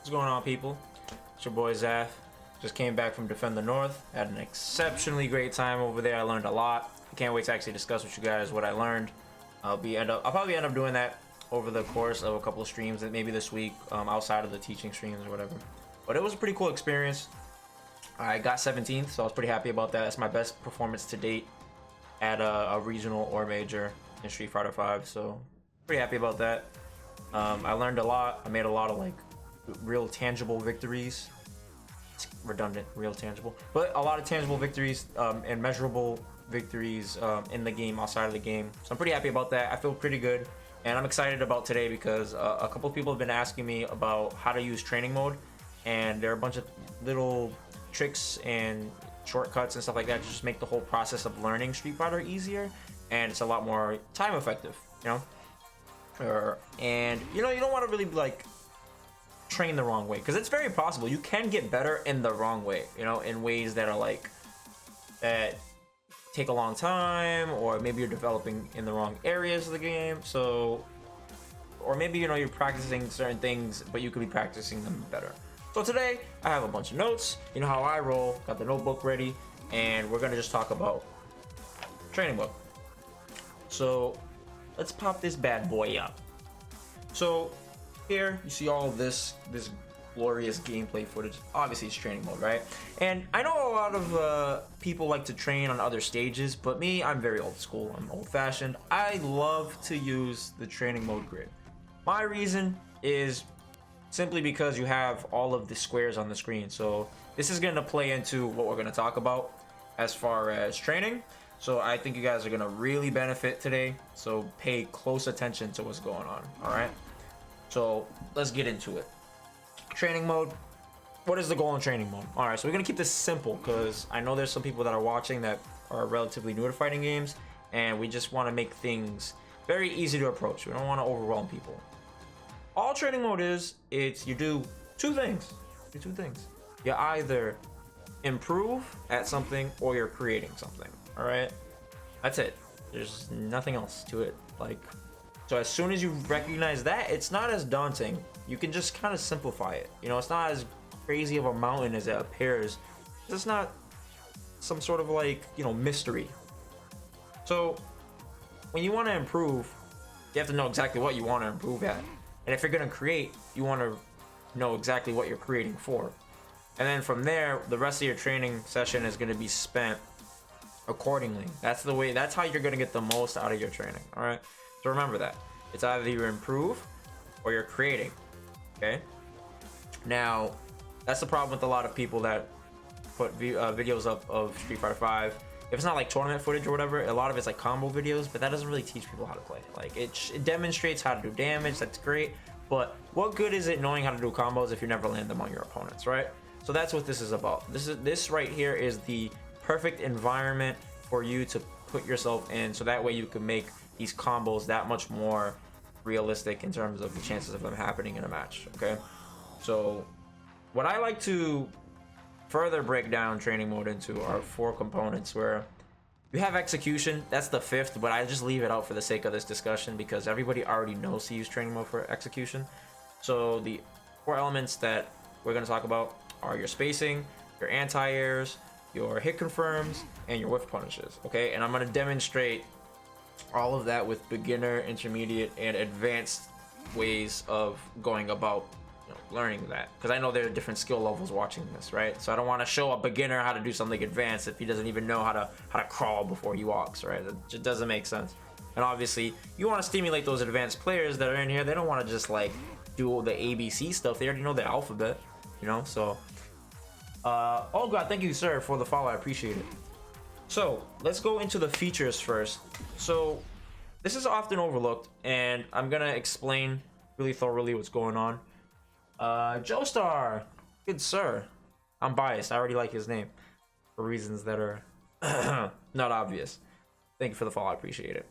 What's going on, people? It's your boy Zaf. Just came back from Defend the North. Had an exceptionally great time over there. I learned a lot. I can't wait to actually discuss with you guys what I learned. I'll probably end up doing that over the course of a couple of streams, maybe this week, outside of the teaching streams or whatever. But it was a pretty cool experience. I got 17th, so I was pretty happy about that. That's my best performance to date at a regional or major in Street Fighter V. So pretty happy about that. I learned a lot. I made a lot of like real tangible victories. It's redundant, real tangible, but a lot of tangible victories and measurable victories in the game, outside of the game. So I'm pretty happy about that. I feel pretty good, and I'm excited about today because a couple of people have been asking me about how to use training mode, and there are a bunch of little tricks and shortcuts and stuff like that to just make the whole process of learning Street Fighter easier, and it's a lot more time effective, you know. And you know, you don't want to really like train the wrong way, because it's very possible you can get better in the wrong way, you know, in ways that are like that take a long time, or maybe you're developing in the wrong areas of the game. So, or maybe, you know, you're practicing certain things but you could be practicing them better. So today I have a bunch of notes. You know how I roll, got the notebook ready, and we're gonna just talk about training mode. So let's pop this bad boy up. So here you see all of this glorious gameplay footage. Obviously it's training mode, right? And I know a lot of people like to train on other stages, but me, I'm very old school. I'm old fashioned. I love to use the training mode grid. My reason is simply because you have all of the squares on the screen. So this is going to play into what we're going to talk about as far as training. So I think you guys are going to really benefit today. So pay close attention to what's going on. All right. So let's get into it. Training mode. What is the goal in training mode? All right, so we're gonna keep this simple because I know there's some people that are watching that are relatively new to fighting games, and we just want to make things very easy to approach. We don't want to overwhelm people. All training mode is, it's you do two things. You do two things. You either improve at something or you're creating something. All right, that's it. There's nothing else to it. Like, so as soon as you recognize that, it's not as daunting. You can just kind of simplify it. You know, it's not as crazy of a mountain as it appears. It's not some sort of like, you know, mystery. So when you want to improve, you have to know exactly what you want to improve at. And if you're going to create, you want to know exactly what you're creating for. And then from there, the rest of your training session is going to be spent accordingly. That's the way, that's how you're going to get the most out of your training. All right. So remember that it's either you improve or you're creating. Okay. Now, that's the problem with a lot of people that put videos up of Street Fighter V. If it's not like tournament footage or whatever, a lot of it's like combo videos, but that doesn't really teach people how to play. Like it demonstrates how to do damage. That's great. But what good is it knowing how to do combos if you never land them on your opponents, right? So that's what this is about. This right here is the perfect environment for you to put yourself in, so that way you can make these combos that much more realistic in terms of the chances of them happening in a match. Okay, so what I like to further break down training mode into are 4 components, where you have execution. That's the 5th, but I just leave it out for the sake of this discussion because everybody already knows to use training mode for execution. So the 4 elements that we're going to talk about are your spacing, your anti-airs, your hit confirms, and your whiff punishes. Okay, and I'm going to demonstrate all of that with beginner, intermediate, and advanced ways of going about, you know, learning that, because I know there are different skill levels watching this, right? So I don't want to show a beginner how to do something advanced if he doesn't even know how to crawl before he walks, right? It just doesn't make sense. And obviously you want to stimulate those advanced players that are in here. They don't want to just like do all the ABC stuff. They already know the alphabet, you know. So oh god, thank you sir for the follow, I appreciate it. So let's go into the features first. So this is often overlooked, and I'm gonna explain really thoroughly what's going on. Joestar, good sir. I'm biased. I already like his name for reasons that are not obvious. Thank you for the follow. I appreciate it.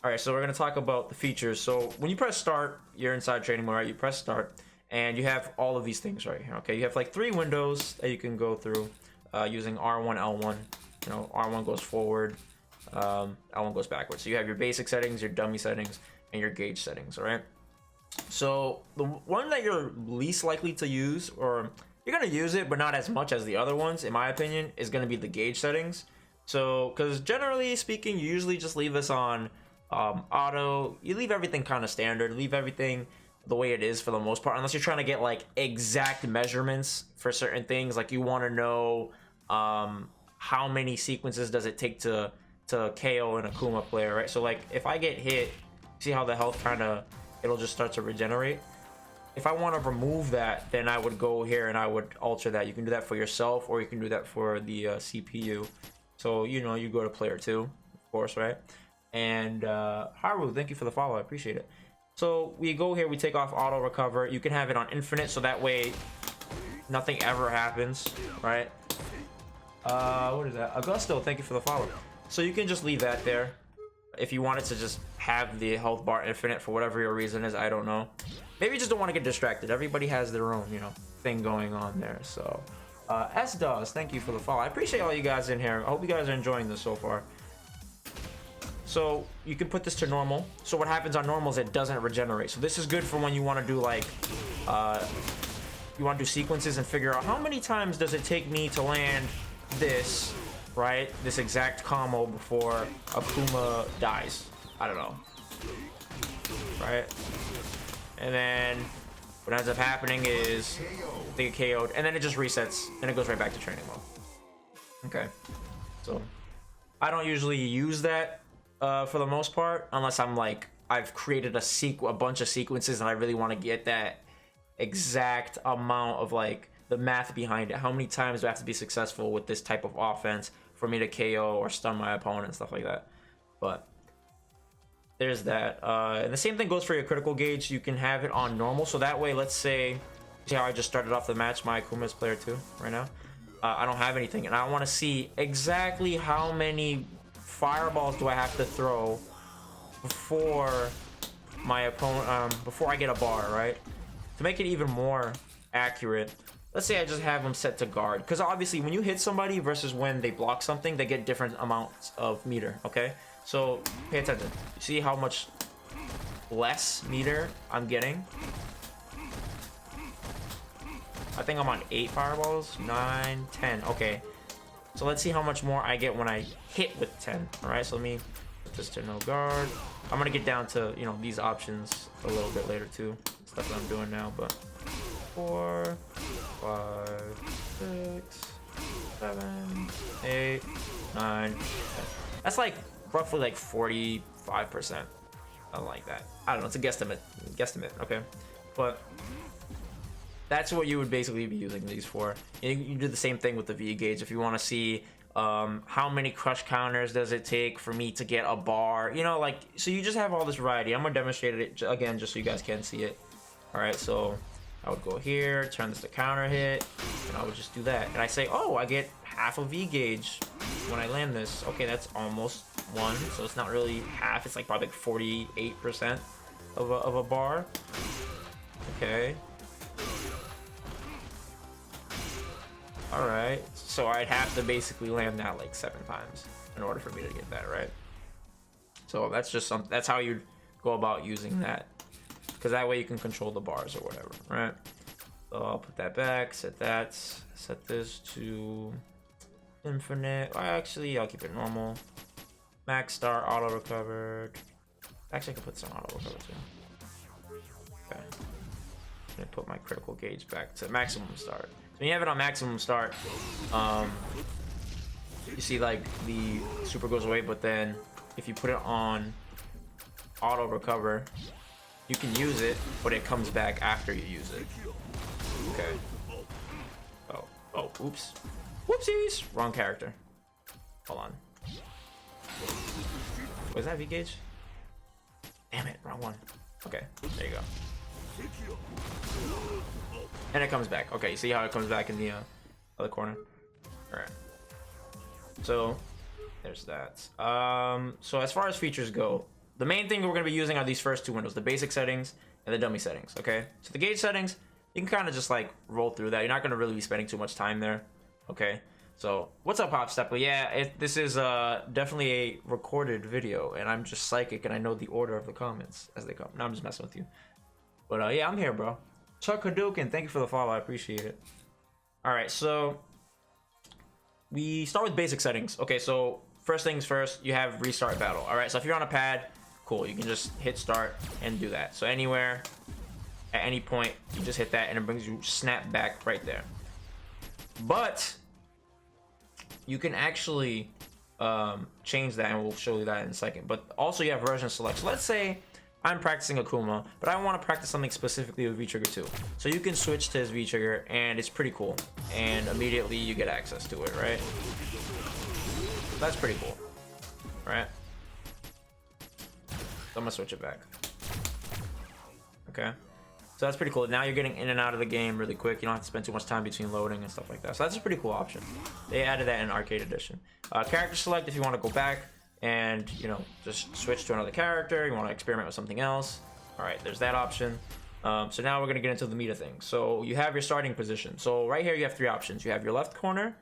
All right, so we're gonna talk about the features. So when you press start, you're inside training mode, right? You press start, and you have all of these things right here. Okay, you have like 3 windows that you can go through using R1, L1. You know, R1 goes forward, L1 goes backwards. So you have your basic settings, your dummy settings, and your gauge settings. All right. So the one that you're least likely to use, or you're gonna use it but not as much as the other ones, in my opinion, is gonna be the gauge settings. So because generally speaking, you usually just leave this on auto. You leave everything kind of standard, leave everything the way it is for the most part, unless you're trying to get like exact measurements for certain things. Like you want to know how many sequences does it take to KO an Akuma player, right? So like if I get hit, see how the health kind of, it'll just start to regenerate. If I want to remove that, then I would go here and I would alter that. You can do that for yourself, or you can do that for the CPU. So you know, you go to player 2, of course, right? And Haru, thank you for the follow, I appreciate it. So we go here, we take off auto recover. You can have it on infinite, so that way nothing ever happens, right? What is that? Augusto, thank you for the follow. So you can just leave that there. If you wanted to just have the health bar infinite for whatever your reason is, I don't know. Maybe you just don't want to get distracted. Everybody has their own, you know, thing going on there. So S-Does, thank you for the follow. I appreciate all you guys in here. I hope you guys are enjoying this so far. So you can put this to normal. So what happens on normal is it doesn't regenerate. So this is good for when you want to do like you want to do sequences and figure out how many times does it take me to land this, right? This exact combo before Akuma dies. I don't know, right? And then what ends up happening is they get KO'd, and then it just resets and it goes right back to training mode. Okay, so I don't usually use that for the most part, unless I'm like, I've created a bunch of sequences and I really want to get that exact amount of like the math behind it. How many times do I have to be successful with this type of offense for me to KO or stun my opponent and stuff like that? But there's that. And the same thing goes for your critical gauge. You can have it on normal, so that way, let's say, see how I just started off the match, my Akuma is player 2 right now. I don't have anything, and I want to see exactly how many fireballs do I have to throw before my opponent, before I get a bar, right? To make it even more accurate, let's say I just have them set to guard, because obviously when you hit somebody versus when they block something, they get different amounts of meter, okay? So pay attention. See how much less meter I'm getting? I think I'm on 8 fireballs, 9, 10. Okay, so let's see how much more I get when I hit with 10. All right, so let me put this to no guard. I'm gonna get down to, you know, these options a little bit later too, stuff that I'm doing now. But 4, 5, 6, 7, 8, 9, 10. That's like roughly like 45%. I like that. I don't know, it's a guesstimate, okay? But that's what you would basically be using these for. You do the same thing with the V gauge if you want to see how many crush counters does it take for me to get a bar, you know, like, so you just have all this variety. I'm gonna demonstrate it again just so you guys can see it. All right, so I would go here, turn this to counter hit, and I would just do that, and I say, oh, I get half a V gauge when I land this. Okay, that's almost 1, so it's not really half, it's like probably like 48% of a bar. Okay, all right, so I'd have to basically land that like 7 times in order for me to get that, right? So that's just that's how you'd go about using that, because that way you can control the bars or whatever, right? So I'll put that back, set this to infinite. Actually, I'll keep it normal. Max start, auto recovered. Actually, I can put some auto recover too. Okay, I'm gonna put my critical gauge back to maximum start. So when you have it on maximum start, you see like the super goes away, but then if you put it on auto recover, you can use it, but it comes back after you use it. Okay. Oh, oops. Whoopsies! Wrong character. Hold on. Was that V gauge? Damn it, wrong one. Okay, there you go. And it comes back. Okay, you see how it comes back in the other corner? Alright. So, there's that. So as far as features go, the main thing we're going to be using are these first 2 windows, the basic settings and the dummy settings, okay? So the gauge settings, you can kind of just like roll through that. You're not going to really be spending too much time there, okay? So, what's up, Hop Stepper? Yeah, this is definitely a recorded video, and I'm just psychic, and I know the order of the comments as they come. No, I'm just messing with you. But yeah, I'm here, bro. Chuck Hadouken, thank you for the follow. I appreciate it. All right, so we start with basic settings. Okay, so first things first, you have restart battle. All right, so if you're on a pad, cool, you can just hit start and do that. So anywhere, at any point, you just hit that and it brings you snap back right there. But you can actually change that, and we'll show you that in a second. But also you have version select. So let's say I'm practicing 𝔄𝔫𝔱𝔦, but I want to practice something specifically with V-Trigger 2. So you can switch to his V-Trigger, and it's pretty cool. And immediately you get access to it, right? That's pretty cool, right? So I'm gonna switch it back. Okay. So that's pretty cool. Now you're getting in and out of the game really quick. You don't have to spend too much time between loading and stuff like that. So that's a pretty cool option. They added that in Arcade Edition. Character select if you want to go back and, you know, just switch to another character. You want to experiment with something else. All right, there's that option. So now we're going to get into the meat of things. So you have your starting position. So right here you have three options. You have your left corner,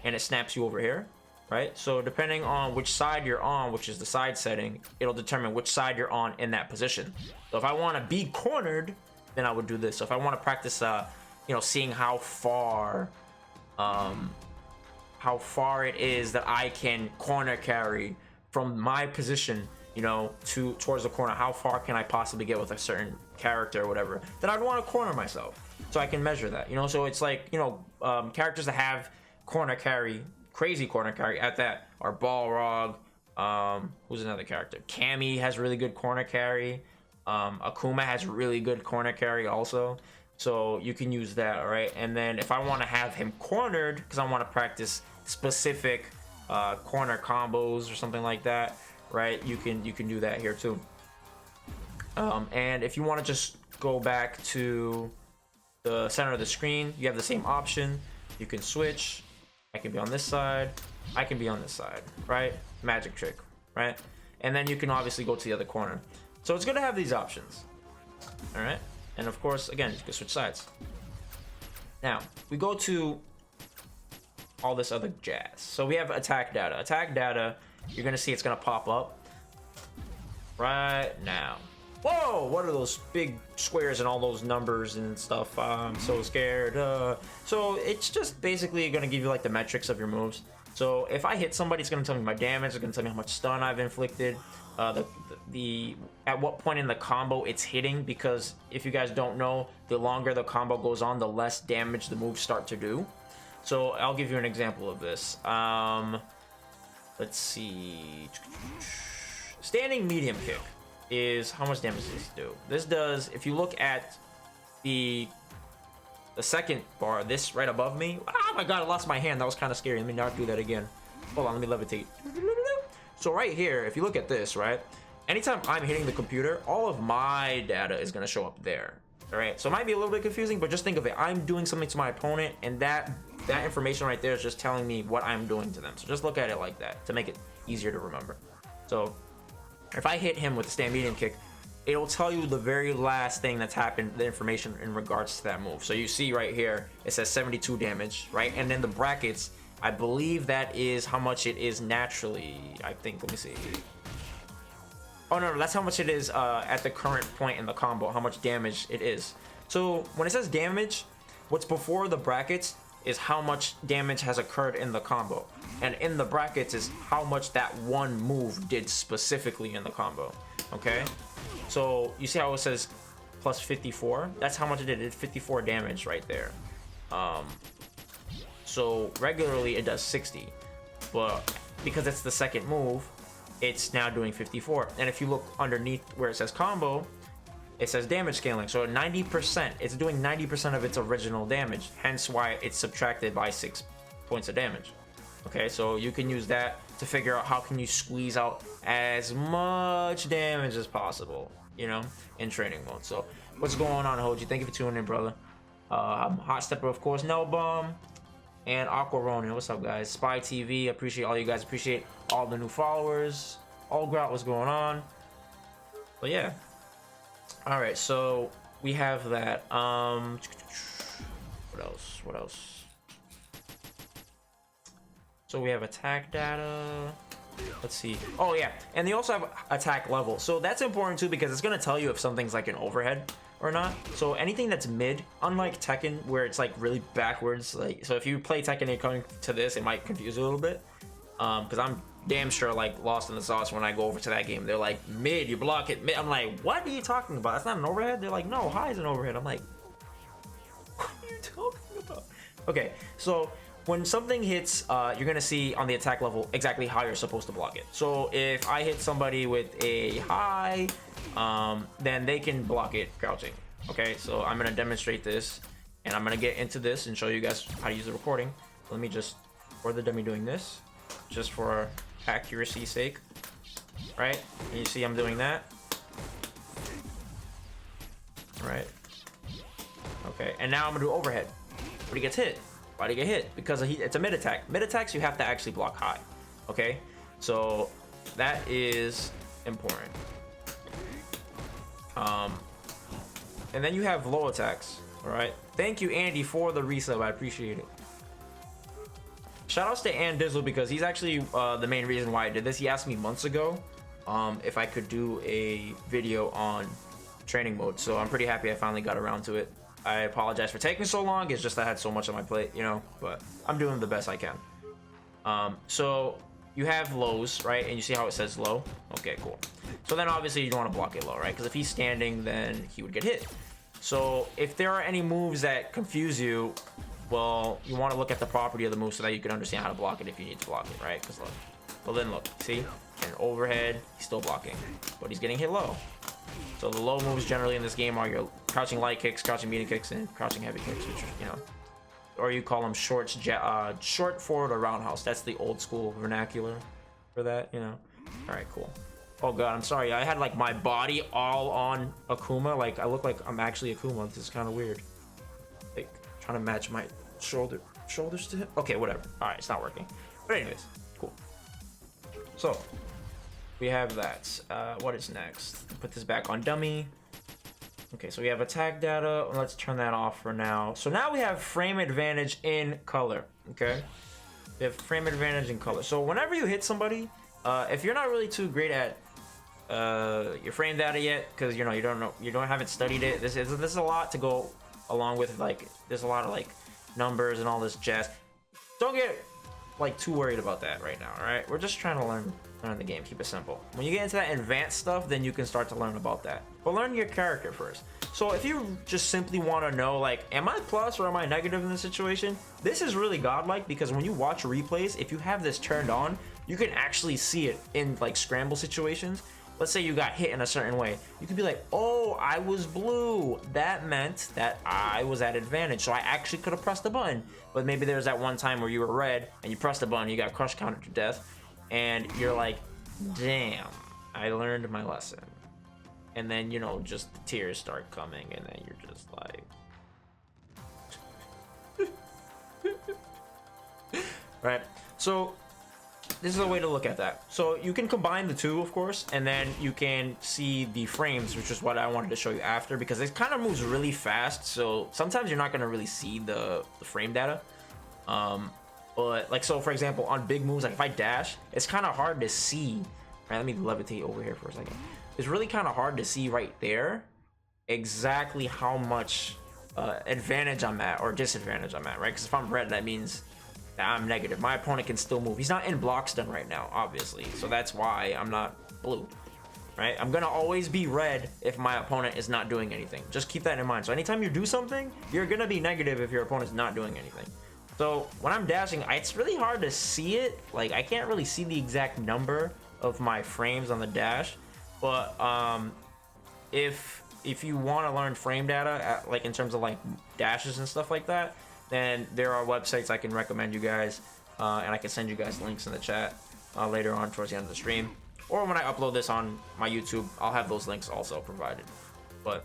and it snaps you over here, right? So depending on which side you're on, which is the side setting, it'll determine which side you're on in that position. So if I want to be cornered, then I would do this. So if I want to practice, you know, seeing how far it is that I can corner carry from my position, you know, towards the corner, how far can I possibly get with a certain character or whatever, then I'd want to corner myself so I can measure that, you know. So it's like, you know, characters that have corner carry, crazy corner carry at that are Balrog. Who's another character? Cammy has really good corner carry. Akuma has really good corner carry also, so you can use that. All right, and then if I want to have him cornered because I want to practice specific corner combos or something like that, right, you can do that here too. And if you want to just go back to the center of the screen, you have the same option. You can switch. I can be on this side, I can be on this side, right? Magic trick, right? And then you can obviously go to the other corner. So it's gonna have these options, all right? And of course, again, you can switch sides. Now, we go to all this other jazz. So we have attack data. Attack data, you're gonna see it's gonna pop up right now. Whoa, what are those big squares and all those numbers and stuff? I'm so scared. So it's just basically gonna give you like the metrics of your moves. So if I hit somebody, it's gonna tell me my damage, it's gonna tell me how much stun I've inflicted, at what point in the combo it's hitting, because if you guys don't know, the longer the combo goes on, the less damage the moves start to do. So I'll give you an example of this. Let's see. Standing medium kick is how much damage does this do? This does, if you look at the second bar, this right above me. Oh my god, I lost my hand. That was kind of scary. Let me not do that again. Hold on, let me levitate. So right here, if you look at this, right, anytime I'm hitting the computer, all of my data is going to show up there. All right, so it might be a little bit confusing, but just think of it. I'm doing something to my opponent, and that information right there is just telling me what I'm doing to them. So just look at it like that to make it easier to remember. So if I hit him with the stand medium kick, it'll tell you the very last thing that's happened, the information in regards to that move. So you see right here, it says 72 damage, right? And then the brackets, I believe that is how much it is naturally. I think, let me see. Oh no, that's how much it is at the current point in the combo, how much damage it is. So when it says damage, what's before the brackets is how much damage has occurred in the combo. And in the brackets is how much that one move did specifically in the combo, okay? So you see how it says plus 54? That's how much it did. It did 54 damage right there. So regularly it does 60, but because it's the second move, it's now doing 54. And if you look underneath where it says combo, it says damage scaling. So 90%, it's doing 90% of its original damage, hence why it's subtracted by 6 points of damage. Okay, so you can use that to figure out how can you squeeze out as much damage as possible, you know, in training mode. So what's going on, Hoji? Thank you for tuning in, brother. Hot Stepper, of course, No Bum, and Aqua Ronin. What's up, guys? Spy TV, appreciate all you guys, appreciate all the new followers. All Grout, what's going on? But yeah. All right, so we have that. What else? What else? So we have attack data. let's see. Oh yeah, and they also have attack level, so that's important too because it's gonna tell you if something's like an overhead or not. So anything that's mid, unlike Tekken where it's like really backwards, like so if you play Tekken and you're coming to this, it might confuse you a little bit. Because I'm damn sure like lost in the sauce when I go over to that game. They're like mid, you block it mid. I'm like, what are you talking about? That's not an overhead. They're like, no, high is an overhead. I'm like, what are you talking about? Okay, so when something hits, you're gonna see on the attack level exactly how you're supposed to block it. So if I hit somebody with a high, then they can block it crouching. Okay, so I'm gonna demonstrate this, and I'm gonna get into this and show you guys how to use the recording. Let me just record the dummy doing this, just for accuracy's sake, right? And you see I'm doing that, right? Okay, and now I'm gonna do overhead, but he gets hit. Why do you get hit? Because it's a mid attack. Mid attacks you have to actually block high. Okay, so that is important. And then you have low attacks. All right. Thank you, Andy, for the resub. I appreciate it. Shout outs to Ann Dizzle because he's actually the main reason why I did this. He asked me months ago if I could do a video on training mode. So I'm pretty happy I finally got around to it. I apologize for taking so long. It's just I had so much on my plate, you know, but I'm doing the best I can. So you have lows, right? And you see how it says low? Okay, cool. So then obviously you don't want to block it low, right? Because if he's standing, then he would get hit. So if there are any moves that confuse you, well, you want to look at the property of the move so that you can understand how to block it if you need to block it, right? Because look, well then look, see? And overhead, he's still blocking, but he's getting hit low. So the low moves generally in this game are your crouching light kicks, crouching medium kicks, and crouching heavy kicks, which, you know, or you call them short forward or roundhouse. That's the old school vernacular for that, you know. All right, cool. Oh god, I'm sorry. I had like my body all on Akuma. Like I look like I'm actually Akuma. This is kind of weird. Like trying to match my shoulders to him. Okay, whatever. All right, it's not working. But anyways, cool. So we have that. What is next? Put this back on dummy. Okay, so we have attack data. Let's turn that off for now. So now we have frame advantage in color. Okay, we have frame advantage in color. So whenever you hit somebody, if you're not really too great at your frame data yet, because you know you haven't studied it. This is a lot to go along with. Like there's a lot of like numbers and all this jazz. Don't get like too worried about that right now. All right, we're just trying to learn the game. Keep it simple. When you get into that advanced stuff, then you can start to learn about that. But learn your character first. So if you just simply want to know, like, am I plus or am I negative in this situation? This is really godlike because when you watch replays, if you have this turned on, you can actually see it in like scramble situations. Let's say you got hit in a certain way. You could be like, oh, I was blue. That meant that I was at advantage. So I actually could have pressed the button. But maybe there's that one time where you were red and you pressed the button, you got crush countered to death. And you're like, damn, I learned my lesson. And then, you know, just the tears start coming and then you're just like... Right? So this is a way to look at that. So you can combine the two, of course, and then you can see the frames, which is what I wanted to show you after, because it kind of moves really fast. So sometimes you're not going to really see the frame data. But like, so for example, on big moves, like if I dash, it's kind of hard to see. Right, let me levitate over here for a second. It's really kind of hard to see right there exactly how much advantage I'm at or disadvantage I'm at, right? Because if I'm red, that means that I'm negative. My opponent can still move. He's not in block stun right now, obviously. So that's why I'm not blue, right? I'm gonna always be red if my opponent is not doing anything. Just keep that in mind. So anytime you do something, you're gonna be negative if your opponent's not doing anything. So when I'm dashing, it's really hard to see it. Like I can't really see the exact number of my frames on the dash. But if you want to learn frame data, like in terms of like dashes and stuff like that, then there are websites I can recommend you guys, and I can send you guys links in the chat later on towards the end of the stream, or when I upload this on my YouTube, I'll have those links also provided. But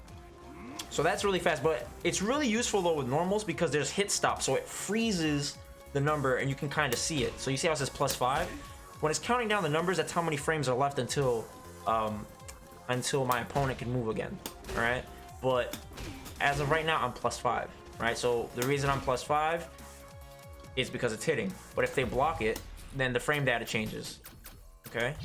so that's really fast, but it's really useful though with normals because there's hit stop, so it freezes the number and you can kind of see it. So you see how it says +5? When it's counting down the numbers, that's how many frames are left until my opponent can move again. All right, but as of right now, I'm +5. Right, so the reason I'm +5 is because it's hitting. But if they block it, then the frame data changes. Okay,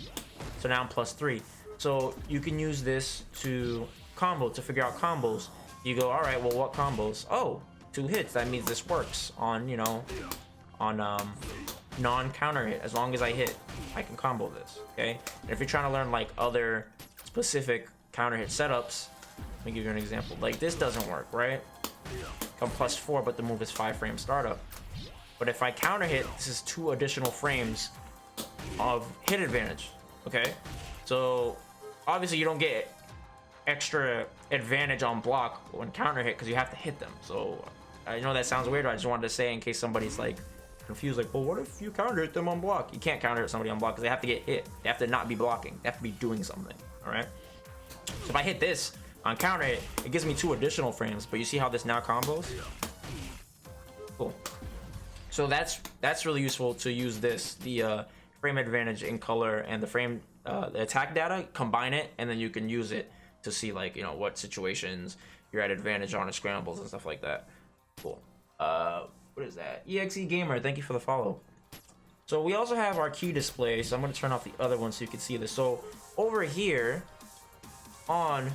so now I'm +3. So you can use this to combo, to figure out combos. You go, all right, well, what combos? Oh, 2 hits. That means this works on, you know, on non-counter hit. As long as I hit, I can combo this. Okay, and if you're trying to learn like other specific counter hit setups, let me give you an example. Like this doesn't work, right? I'm +4, but the move is 5-frame startup. But if I counter hit, this is 2 additional frames of hit advantage. Okay, so obviously you don't get extra advantage on block when counter hit because you have to hit them. So I know that sounds weird. I just wanted to say in case somebody's like confused, like, well, what if you counter hit them on block? You can't counter hit somebody on block because they have to get hit. They have to not be blocking. They have to be doing something. All right. So if I hit this on counter hit, it gives me 2 additional frames. But you see how this now combos? Cool. So that's really useful to use this, the frame advantage in color and the attack data, combine it, and then you can use it to see, like, you know, what situations you're at advantage on in scrambles and stuff like that. Cool. What is that? EXE Gamer, thank you for the follow. So we also have our key display, so I'm going to turn off the other one so you can see this. So over here on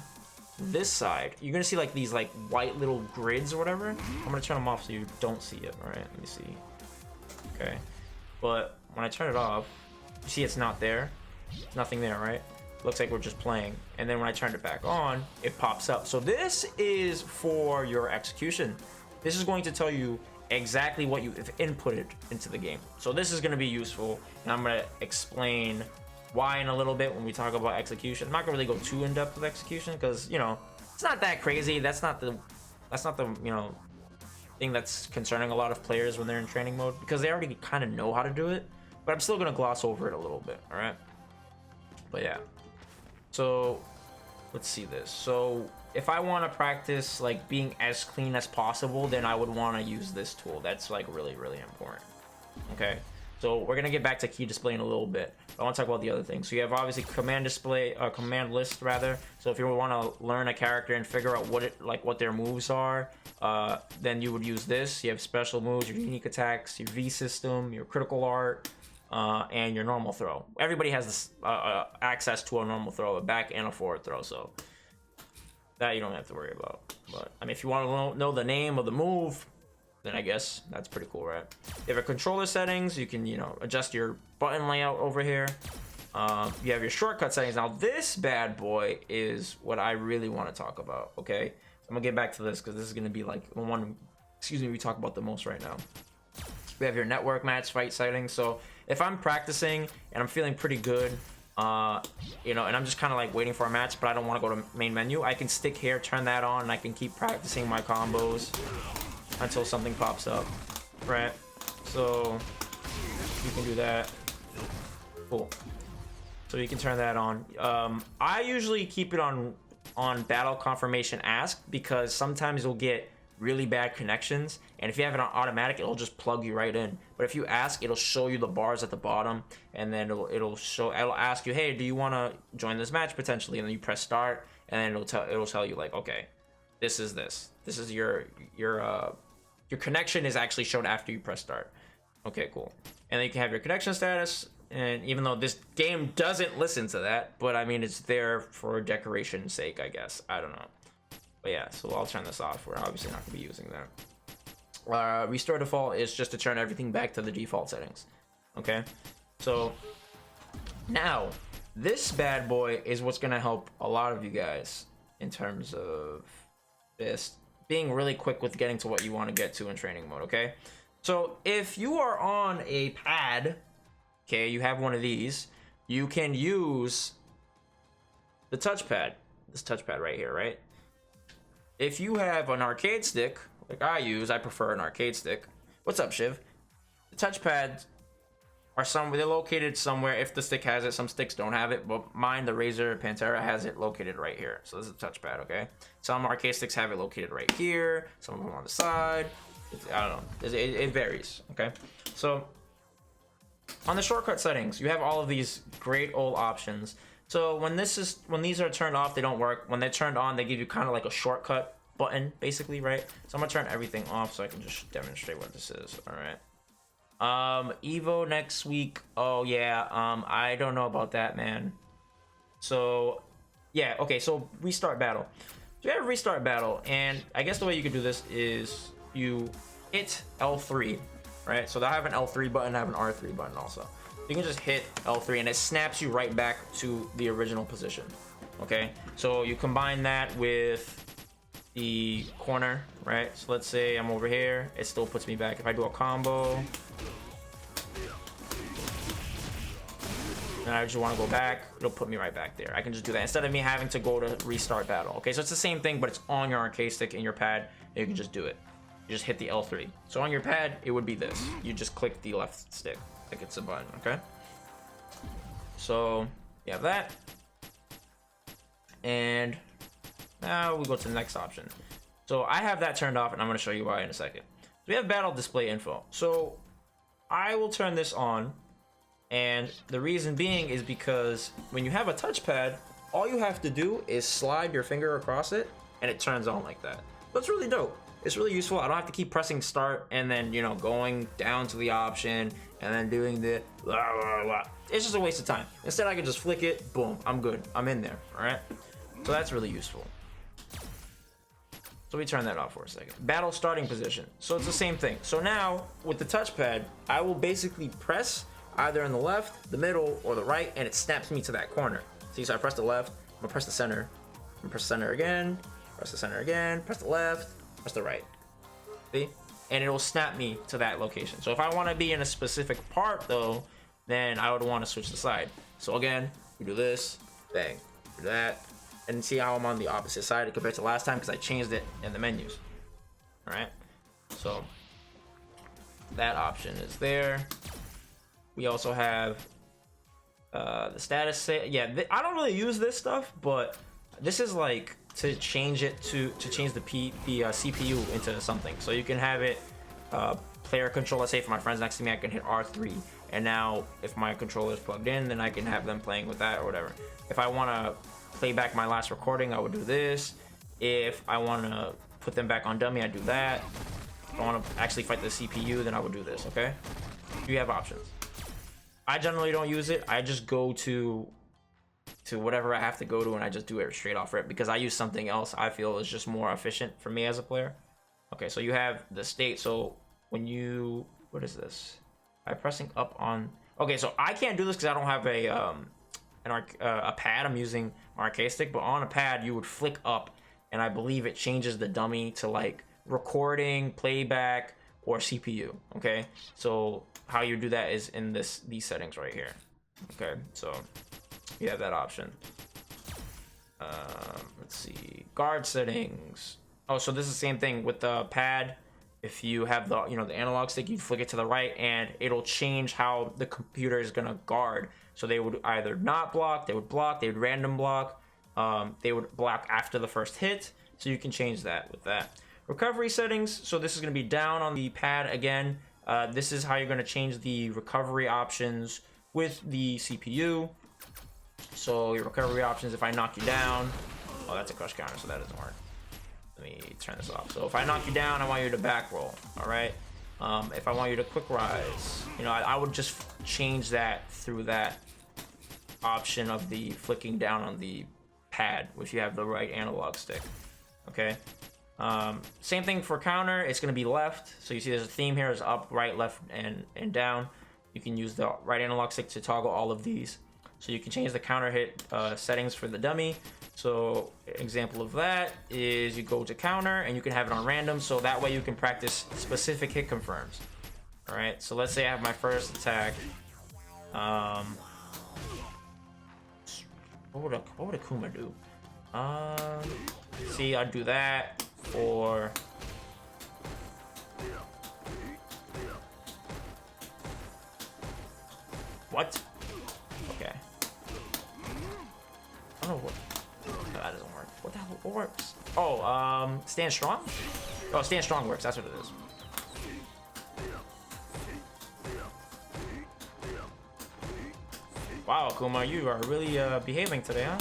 this side, you're going to see like these like white little grids or whatever. I'm going to turn them off so you don't see it. All right, let me see. Okay, but when I turn it off, you see it's not there. There's nothing there, right? Looks like we're just playing. And then when I turn it back on, it pops up. So this is for your execution. This is going to tell you exactly what you've inputted into the game. So this is going to be useful, and I'm going to explain why in a little bit when we talk about execution. I'm not going to really go too in depth with execution because, you know, it's not that crazy. That's not the you know, thing that's concerning a lot of players when they're in training mode because they already kind of know how to do it. But I'm still going to gloss over it a little bit. All right. But yeah. So let's see this. So if I want to practice like being as clean as possible, then I would want to use this tool. That's like really, really important. Okay. So we're going to get back to key display in a little bit. I want to talk about the other things. So you have obviously command display, command list rather. So if you want to learn a character and figure out what their moves are, then you would use this. You have special moves, your unique attacks, your V system, your critical art, and your normal throw. Everybody has this access to a normal throw, a back and a forward throw. So that you don't have to worry about. But I mean, if you want to know the name of the move, then I guess that's pretty cool, right? You have your controller settings. You can, you know, adjust your button layout over here. You have your shortcut settings. Now this bad boy is what I really want to talk about. Okay, I'm gonna get back to this because this is gonna be like the one, we talk about the most right now. We have your network match fight settings. So if I'm practicing and I'm feeling pretty good, you know, and I'm just kind of like waiting for a match, but I don't want to go to main menu, I can stick here, turn that on, and I can keep practicing my combos until something pops up, right? So you can do that. Cool. So you can turn that on. I usually keep it on battle confirmation ask because sometimes you'll get really bad connections, and if you have it on automatic, it'll just plug you right in. But if you ask, it'll show you the bars at the bottom, and then it'll ask you, hey, do you want to join this match potentially? And then you press start, and then it'll tell you like, okay, this is your connection is actually shown after you press start. Okay, cool. And then you can have your connection status, and even though this game doesn't listen to that, but I mean, it's there for decoration's sake, I guess. I don't know. But yeah, so I'll turn this off. We're obviously not going to be using that. Restore default is just to turn everything back to the default settings. Okay, so now this bad boy is what's going to help a lot of you guys in terms of this being really quick with getting to what you want to get to in training mode. Okay, so if you are on a pad, okay, you have one of these, you can use the touchpad, this touchpad right here, right? If you have an arcade stick, like I prefer an arcade stick. What's up, Shiv? The touchpads are they're located somewhere. If the stick has it, some sticks don't have it, but mine, the Razer Pantera, has it located right here. So this is a touchpad, okay? Some arcade sticks have it located right here, some of them on the side. I don't know, it varies, okay? So on the shortcut settings, you have all of these great old options. So when these are turned off, they don't work. When they're turned on, they give you kind of like a shortcut button, basically, right? So I'm gonna turn everything off so I can just demonstrate what this is. All right. Evo next week. Oh yeah. I don't know about that, man. So yeah, okay, so restart battle. So you have restart battle, and I guess the way you could do this is you hit L3, right? So I have an L3 button, I have an R3 button also. You can just hit L3 and it snaps you right back to the original position. Okay, so you combine that with the corner, right? So let's say I'm over here, it still puts me back. If I do a combo and I just want to go back, it'll put me right back there. I can just do that instead of me having to go to restart battle. Okay, so it's the same thing, but it's on your arcade stick in your pad. You can just do it. You just hit the L3. So on your pad, it would be this. You just click the left stick like it's a button. Okay, so you have that, and now we go to the next option. So I have that turned off, and I'm going to show you why in a second. So we have battle display info. So I will turn this on, and the reason being is because when you have a touchpad, all you have to do is slide your finger across it, and it turns on like that. That's really dope. It's really useful. I don't have to keep pressing start and then, you know, going down to the option and then doing the blah, blah, blah. It's just a waste of time. Instead, I can just flick it, boom, I'm good. I'm in there, all right? So that's really useful. So we turn that off for a second. Battle starting position. So it's the same thing. So now with the touchpad, I will basically press either in the left, the middle, or the right, and it snaps me to that corner. See, so I press the left, I'm gonna press the center, I'm gonna press the center again, press the center again, press the left, press the right. See? And it'll snap me to that location. So if I want to be in a specific part though, then I would want to switch the side. So again, we do this, bang, do that, and see how I'm on the opposite side compared to last time because I changed it in the menus. All right, so that option is there. We also have the status. I don't really use this stuff, but this is like to change it to change the CPU into something. So you can have it player control. Let's say for my friends next to me, I can hit R3, and now if my controller is plugged in, then I can have them playing with that or whatever. If I want to play back my last recording, I would do this. If I want to put them back on dummy, I do that. If I want to actually fight the CPU, then I would do this. Okay, you have options. I generally don't use it. I just go to whatever I have to go to, and I just do it straight off rip because I use something else I feel is just more efficient for me as a player. Okay, so you have the state. So when you, what is this? By pressing up on, okay, so I can't do this because I don't have a pad. I'm using my arcade stick, but on a pad you would flick up, and I believe it changes the dummy to like recording, playback, or CPU. Okay, so how you do that is in these settings right here. Okay, so you have that option. Let's see, guard settings. Oh, so this is the same thing with the pad. If you have the the analog stick, you flick it to the right, and it'll change how the computer is gonna guard. So they would either not block, they would block, they would random block, they would block after the first hit. So you can change that with that. Recovery settings. So this is gonna be down on the pad again. This is how you're gonna change the recovery options with the CPU. So your recovery options, if I knock you down, oh, that's a crush counter, so that doesn't work. Let me turn this off. So if I knock you down, I want you to back roll. All right. If I want you to quick rise, I would just change that through that option of the flicking down on the pad if you have the right analog stick. Okay. Same thing for counter. It's going to be left. So you see there's a theme here. Is up, right, left, and down. You can use the right analog stick to toggle all of these. So you can change the counter hit settings for the dummy. So example of that is you go to counter and you can have it on random. So that way you can practice specific hit confirms. All right. So let's say I have my first attack. What would a 𝔄𝔫𝔱𝔦 do? See, I'd do that for. What? Okay. I don't know what. No, that doesn't work. What the hell? What works? Oh, stand strong? Oh, stand strong works. That's what it is. Wow, 𝔄𝔫𝔱𝔦, you are really behaving today, huh?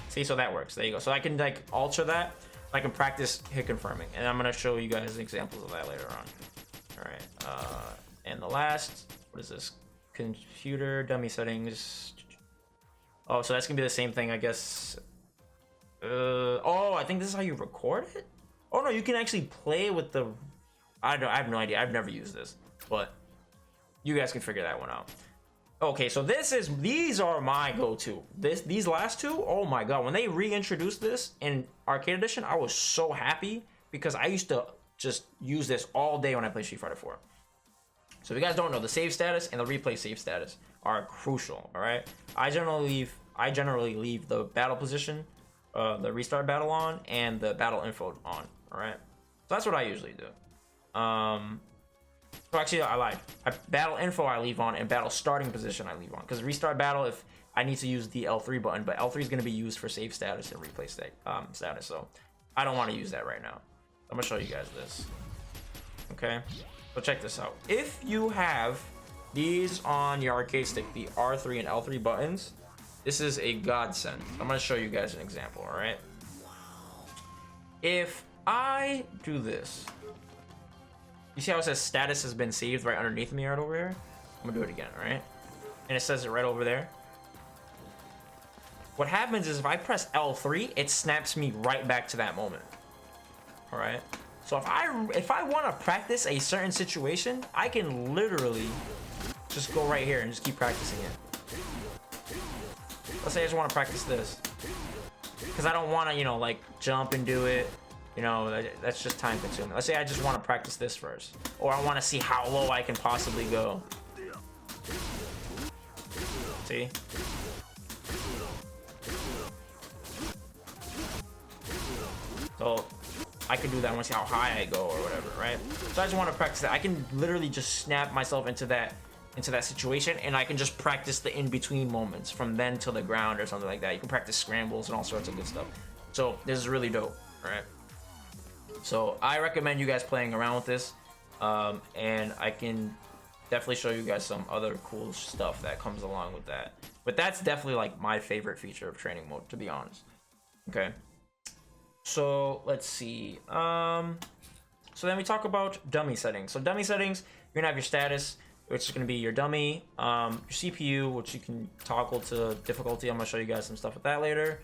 See, so that works. There you go. So I can like alter that. I can practice hit confirming, and I'm gonna show you guys examples of that later on. All right. And the last, what is this? Computer dummy settings. Oh, so that's gonna be the same thing, I guess. Oh, I think this is how you record it. Oh no, you can actually play with the. I have no idea. I've never used this, but you guys can figure that one out. Okay, so these are my go-to. These last two, oh my god, when they reintroduced this in Arcade Edition, I was so happy because I used to just use this all day when I play Street Fighter 4. So if you guys don't know, the save status and the replay save status are crucial. All right, I generally leave the battle position, the restart battle on, and the battle info on. All right, so that's what I usually do. So actually, I lied. Battle info I leave on, and battle starting position I leave on. Because restart battle, if I need to use the L3 button, but L3 is going to be used for save status and replay status. So I don't want to use that right now. I'm gonna show you guys this. Okay, so check this out. If you have these on your arcade stick, the R3 and L3 buttons, this is a godsend. I'm gonna show you guys an example. All right. If I do this. You see how it says status has been saved right underneath me right over here? I'm gonna do it again, all right? And it says it right over there. What happens is if I press L3, it snaps me right back to that moment. All right? So if I want to practice a certain situation, I can literally just go right here and just keep practicing it. Let's say I just want to practice this. Because I don't want to, you know, like jump and do it. You know, that's just time consuming. Let's say I just want to practice this first. Or I want to see how low I can possibly go. See? So I can do that. I want to see how high I go or whatever, right? So I just want to practice that. I can literally just snap myself into that situation, and I can just practice the in-between moments from then to the ground or something like that. You can practice scrambles and all sorts of good stuff. So this is really dope, right? So I recommend you guys playing around with this, and I can definitely show you guys some other cool stuff that comes along with that. But that's definitely like my favorite feature of training mode, to be honest. Okay. So let's see. So then we talk about dummy settings. So dummy settings, you're gonna have your status, which is gonna be your dummy, your CPU, which you can toggle to difficulty. I'm gonna show you guys some stuff with that later.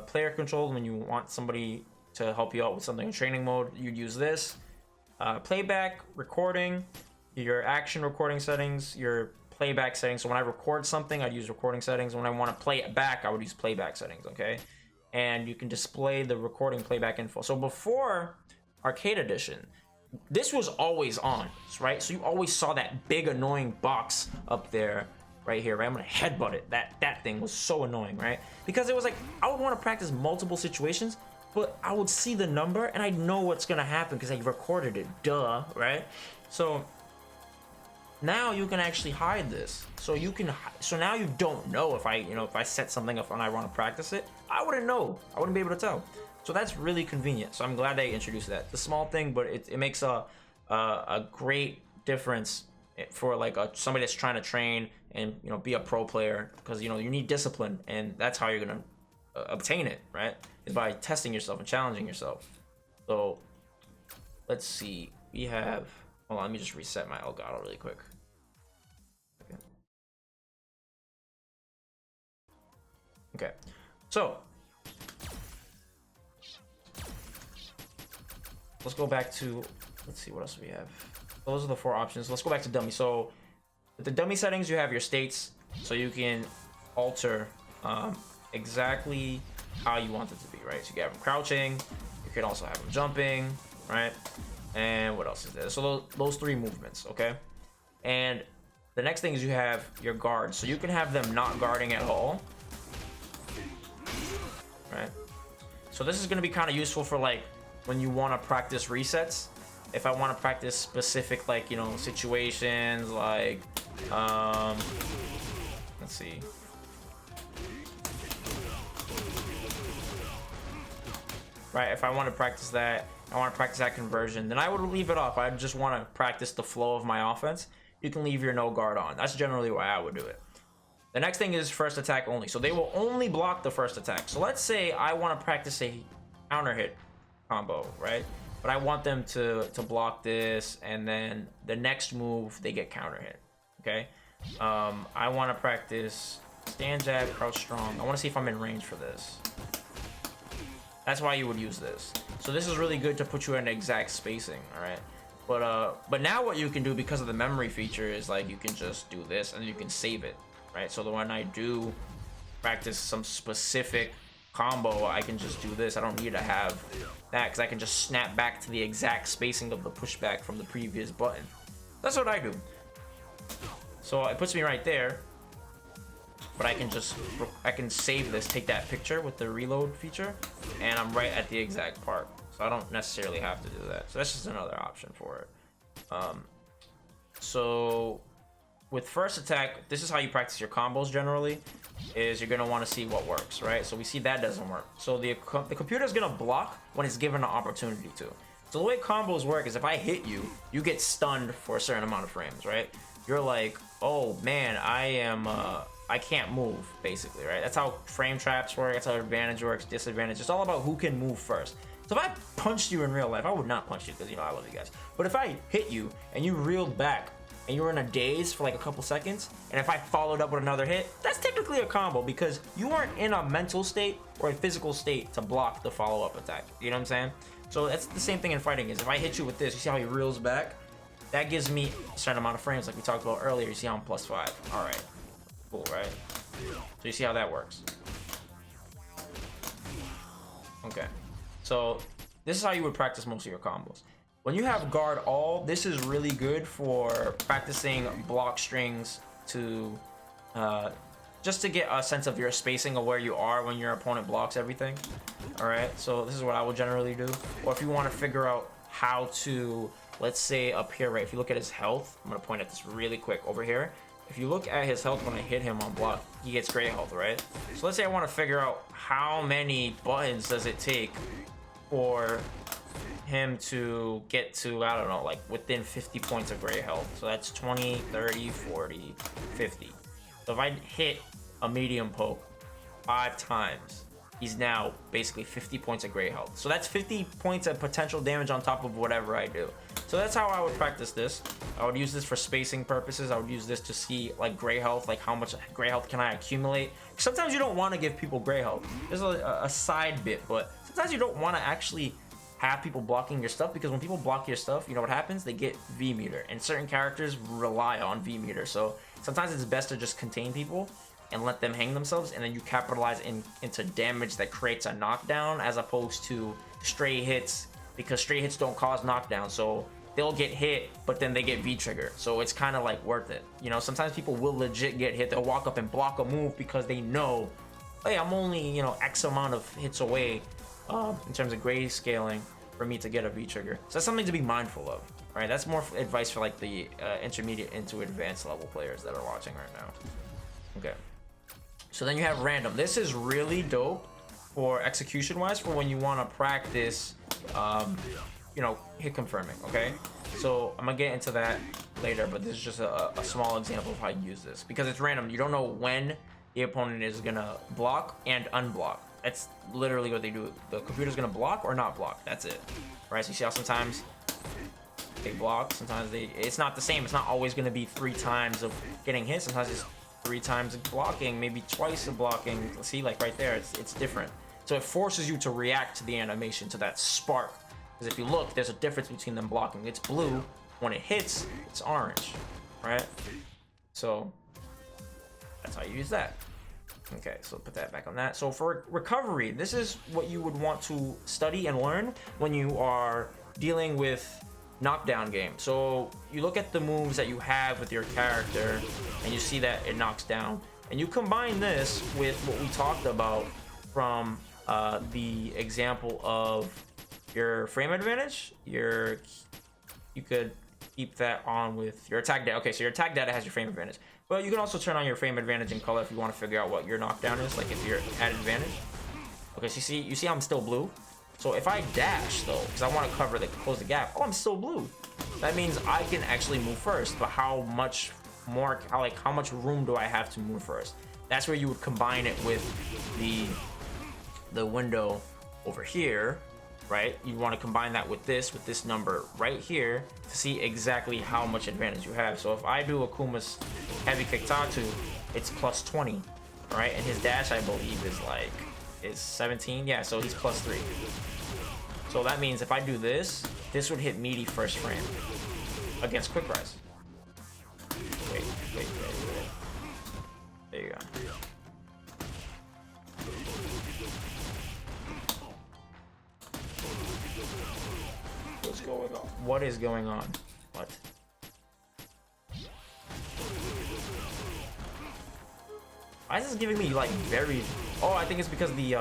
Player control, when you want somebody to help you out with something in training mode, you'd use this. Playback, recording, your action recording settings, your playback settings. So when I record something, I'd use recording settings. When I want to play it back, I would use playback settings, okay? And you can display the recording playback info. So before Arcade Edition, this was always on, right? So you always saw that big annoying box up there right here, right? I'm gonna headbutt it. That thing was so annoying, right? Because it was like, I would want to practice multiple situations, but I would see the number and I know what's gonna happen because I recorded it, duh, right? So now you can actually hide this. So now you don't know if I set something up and I want to practice it, I wouldn't know. I wouldn't be able to tell. So that's really convenient. So I'm glad they introduced that. It's a small thing, but it makes a great difference for like somebody that's trying to train and be a pro player, because you need discipline, and that's how you're gonna obtain it, right? Is by testing yourself and challenging yourself. So let's see. We have. Hold on, let me just reset my Elgato really quick. Okay, so let's go back to, let's see what else we have. Those are the 4 options. Let's go back to dummy. So with the dummy settings, you have your states, so you can alter exactly how you want it to be, right? So you can have them crouching, you can also have them jumping, right? And what else is there? So those 3 movements, okay? And the next thing is you have your guards. So you can have them not guarding at all, right? So this is going to be kind of useful for like when you want to practice resets. If I want to practice specific like situations like let's see. Right, if I want to practice that, I want to practice that conversion, then I would leave it off. I just want to practice the flow of my offense. You can leave your no guard on. That's generally why I would do it. The next thing is first attack only. So they will only block the first attack. So let's say I want to practice a counter hit combo, right? but I want them to block this, and then the next move they get counter hit. Okay, I want to practice stand jab, crouch strong. I want to see if I'm in range for this. That's why you would use this. So this is really good to put you in exact spacing. All right. But now what you can do, because of the memory feature, is like you can just do this and you can save it, right? So when I do practice some specific combo, I can just do this. I don't need to have that, because I can just snap back to the exact spacing of the pushback from the previous button. That's what I do. So it puts me right there, but I can save this, take that picture with the reload feature, and I'm right at the exact part. So I don't necessarily have to do that. So that's just another option for it. So with first attack, this is how you practice your combos generally, is you're gonna want to see what works, right? So we see that doesn't work. So the computer is gonna block when it's given an opportunity to. So the way combos work is if I hit you, you get stunned for a certain amount of frames, right? You're like, oh man, I can't move, basically, right? That's how frame traps work. That's how advantage works, disadvantage. It's all about who can move first. So if I punched you in real life, I would not punch you because, you know, I love you guys. But if I hit you and you reeled back and you were in a daze for like a couple seconds, and if I followed up with another hit, that's technically a combo because you weren't in a mental state or a physical state to block the follow-up attack. You know what I'm saying? So that's the same thing in fighting. Is if I hit you with this, you see how he reels back? That gives me a certain amount of frames like we talked about earlier. You see how I'm +5. All right. Cool, right? So you see how that works. Okay. So this is how you would practice most of your combos. When you have guard all, this is really good for practicing block strings to just to get a sense of your spacing of where you are when your opponent blocks everything. All right, so this is what I would generally do. Or if you want to figure out how to, let's say up here, right, if you look at his health, I'm gonna point at this really quick over here. If you look at his health when I hit him on block, he gets gray health, right? So let's say I want to figure out how many buttons does it take for him to get to, I don't know, like within 50 points of gray health. So that's 20, 30, 40, 50. So if I hit a medium poke 5 times, he's now basically 50 points of gray health. So that's 50 points of potential damage on top of whatever I do. So that's how I would practice this. I would use this for spacing purposes. I would use this to see like gray health, like how much gray health can I accumulate. Sometimes you don't want to give people gray health. There's a side bit, but sometimes you don't want to actually have people blocking your stuff, because when people block your stuff, you know what happens? They get V meter, and certain characters rely on V meter. So sometimes it's best to just contain people and let them hang themselves, and then you capitalize into damage that creates a knockdown, as opposed to stray hits, because stray hits don't cause knockdown. So they'll get hit, but then they get V trigger. So it's kind of like worth it. You know, sometimes people will legit get hit. They'll walk up and block a move because they know, hey, I'm only, you know, X amount of hits away in terms of gray scaling for me to get a V trigger. So that's something to be mindful of. All right, that's more advice for like the intermediate into advanced level players that are watching right now. Okay. So then you have random. This is really dope for execution wise, for when you want to practice, you know, hit confirming. Okay. So I'm gonna get into that later, but this is just a small example of how you use this, because it's random. You don't know when the opponent is gonna block and unblock. That's literally what they do. The computer's gonna block or not block. That's it. Right? So you see how sometimes they block, sometimes it's not the same. It's not always gonna be 3 times of getting hit. Sometimes it's 3 times of blocking, maybe twice of blocking. See, like right there, it's different. So it forces you to react to the animation, to that spark. Because if you look, there's a difference between them blocking. It's blue. When it hits, it's orange. Right? So that's how you use that. Okay, so put that back on that. So for recovery, this is what you would want to study and learn when you are dealing with knockdown games. So you look at the moves that you have with your character, and you see that it knocks down, and you combine this with what we talked about from the example of your frame advantage. You could keep that on with your attack data. Okay, so your attack data has your frame advantage. But you can also turn on your frame advantage in color if you want to figure out what your knockdown is, like if you're at advantage. Okay, so you see I'm still blue. So if I dash though, because I want to close the gap, oh, I'm still blue. That means I can actually move first. But how much room do I have to move first? That's where you would combine it with the window over here, right? You want to combine that with this number right here to see exactly how much advantage you have. So if I do a 𝔄𝔫𝔱𝔦 heavy kick 𝔄𝔦, it's plus 20, right? And his dash, I believe, is 17. Yeah, so he's plus 3. So that means if I do this, this would hit meaty first frame against quick rise. Wait. There you go. What's going on? What is going on? What? Why is this giving me like very... Oh, I think it's because the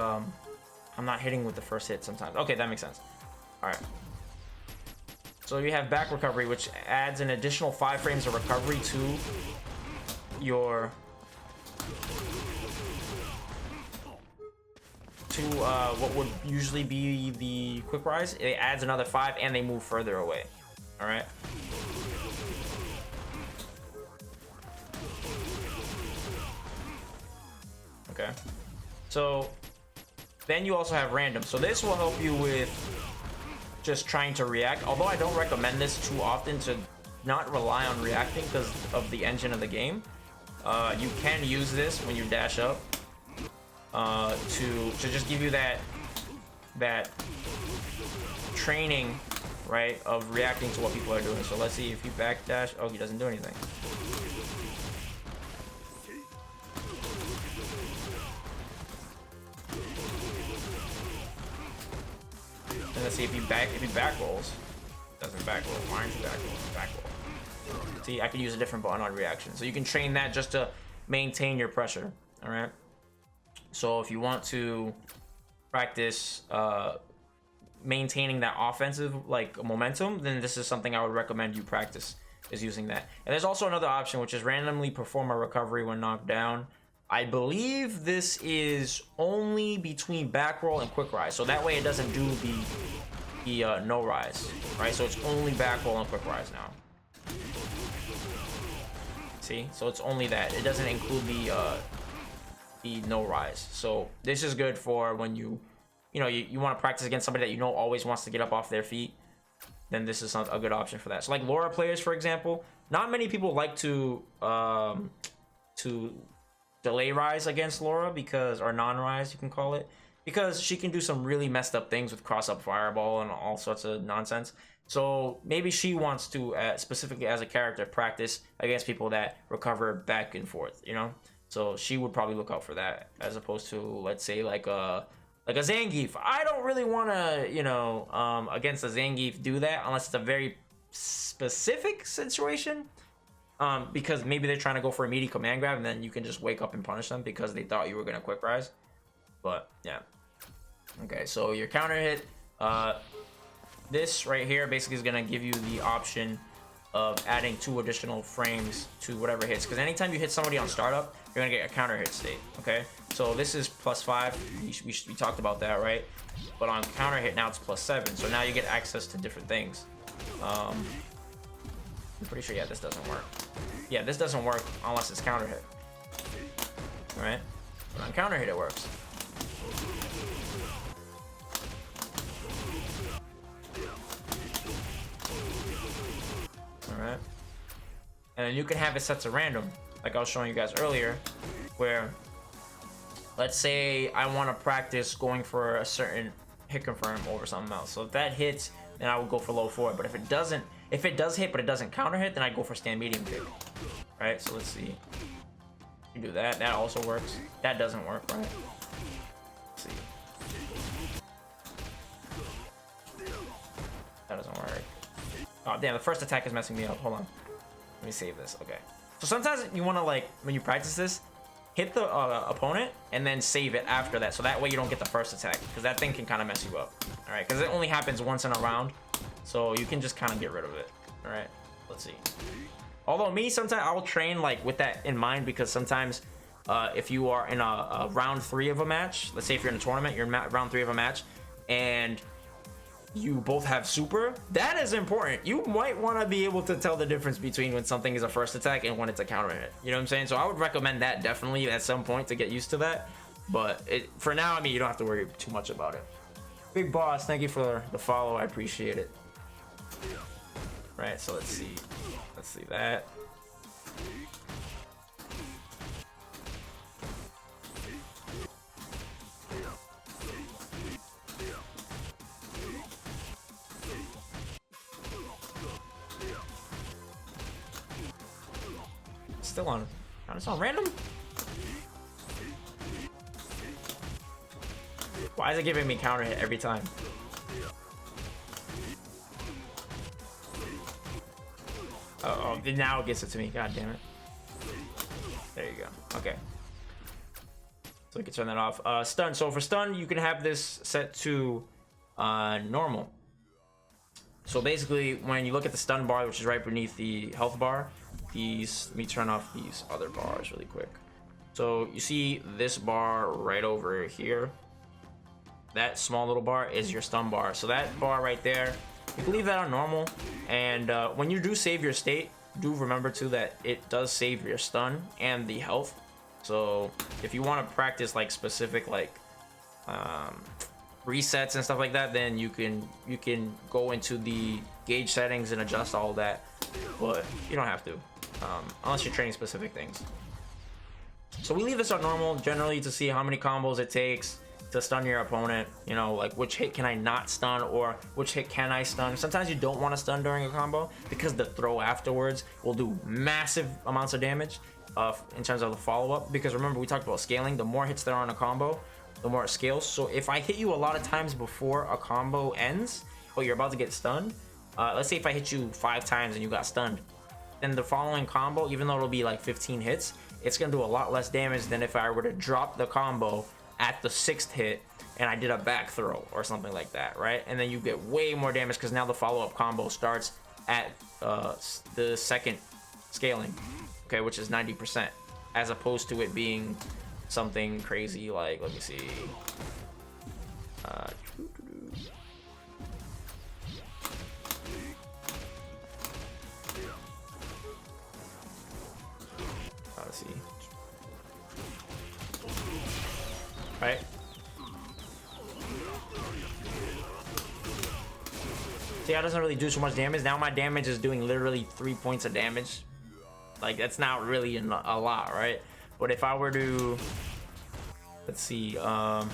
I'm not hitting with the first hit sometimes. Okay, that makes sense. All right. So you have back recovery, which adds an additional 5 frames of recovery to your what would usually be the quick rise. It adds another 5 and they move further away. All right. Okay. So then you also have random. So this will help you with just trying to react. Although I don't recommend this too often, to not rely on reacting because of the engine of the game. You can use this when you dash up to just give you that training, right, of reacting to what people are doing. So let's see if he backdash. Oh, he doesn't do anything. And let's see if he back rolls. Doesn't back roll. Why aren't you back roll? Back roll. See, I could use a different button on reaction. So you can train that just to maintain your pressure. All right. So if you want to practice maintaining that offensive like momentum, then this is something I would recommend you practice, is using that. And there's also another option, which is randomly perform a recovery when knocked down. I believe this is only between back roll and quick rise, so that way it doesn't do the no rise, right? So it's only back roll and quick rise now. See, so it's only that. It doesn't include the no rise. So this is good for when you want to practice against somebody that you know always wants to get up off their feet. Then this is a good option for that. So like 𝔄𝔫 players, for example, not many people like to delay rise against 𝔄𝔫, because, or non-rise you can call it, because she can do some really messed up things with cross-up fireball and all sorts of nonsense. So maybe she wants to specifically as a character practice against people that recover back and forth, you know. So she would probably look out for that, as opposed to, let's say, like a Zangief. I don't really want to, against a Zangief do that unless it's a very specific situation. Because maybe they're trying to go for a meaty command grab, and then you can just wake up and punish them because they thought you were gonna quick rise. But yeah. Okay, so your counter hit, this right here basically is gonna give you the option of adding 2 additional frames to whatever hits, because anytime you hit somebody on startup, you're gonna get a counter hit state. Okay, so this is plus 5. We talked about that, right? But on counter hit now it's plus 7, so now you get access to different things. I'm pretty sure, yeah, this doesn't work. Yeah, this doesn't work unless it's counter hit. All right, but on counter hit it works. All right, and then you can have it set to random, like I was showing you guys earlier, where let's say I want to practice going for a certain hit confirm over something else. So if that hits, then I would go for low forward. But if it doesn't, if it does hit but it doesn't counter hit, then I go for stand medium kick. Right? So let's see. You do that. That also works. That doesn't work, right? Let's see. That doesn't work. Oh damn! The first attack is messing me up. Hold on. Let me save this. Okay. So sometimes you want to, like, when you practice this, hit the opponent and then save it after that, so that way you don't get the first attack, because that thing can kind of mess you up. All right, because it only happens once in a round, so you can just kind of get rid of it. All right, let's see. Although me, sometimes I'll train like with that in mind, because sometimes if you are in a round 3 of a match, let's say if you're in a tournament, you're in round 3 of a match, and you both have super, that is important. You might want to be able to tell the difference between when something is a first attack and when it's a counter hit. You know what I'm saying? So I would recommend that definitely at some point to get used to that. But for now, I mean, you don't have to worry too much about it. Big boss, thank you for the follow. I appreciate it. Right, so let's see that. Still on. It's on random. Why is it giving me counter hit every time? Uh oh, now it gets it to me. God damn it. There you go. Okay. So we can turn that off. Stun. So for stun, you can have this set to normal. So basically, when you look at the stun bar, which is right beneath the health bar, let me turn off these other bars really quick. So you see this bar right over here. That small little bar is your stun bar. So that bar right there, you can leave that on normal. And when you do save your state, do remember too that it does save your stun and the health. So if you want to practice like specific like resets and stuff like that, then you can go into the gauge settings and adjust all that, but you don't have to unless you're training specific things. So we leave this on normal generally to see how many combos it takes to stun your opponent, you know, like which hit can I not stun or which hit can I stun. Sometimes you don't want to stun during a combo because the throw afterwards will do massive amounts of damage in terms of the follow-up, because remember we talked about scaling. The more hits there are on a combo, the more it scales. So if I hit you a lot of times before a combo ends but you're about to get stunned, let's say if I hit you 5 times and you got stunned, then the following combo, even though it'll be like 15 hits, it's gonna do a lot less damage than if I were to drop the combo at the 6th hit and I did a back throw or something like that, right? And then you get way more damage because now the follow-up combo starts at the second scaling, okay, which is 90%, as opposed to it being something crazy like, let me see, let's see, right? See, that doesn't really do so much damage. Now my damage is doing literally 3 points of damage. Like, that's not really a lot, right? But if I were to, let's see, I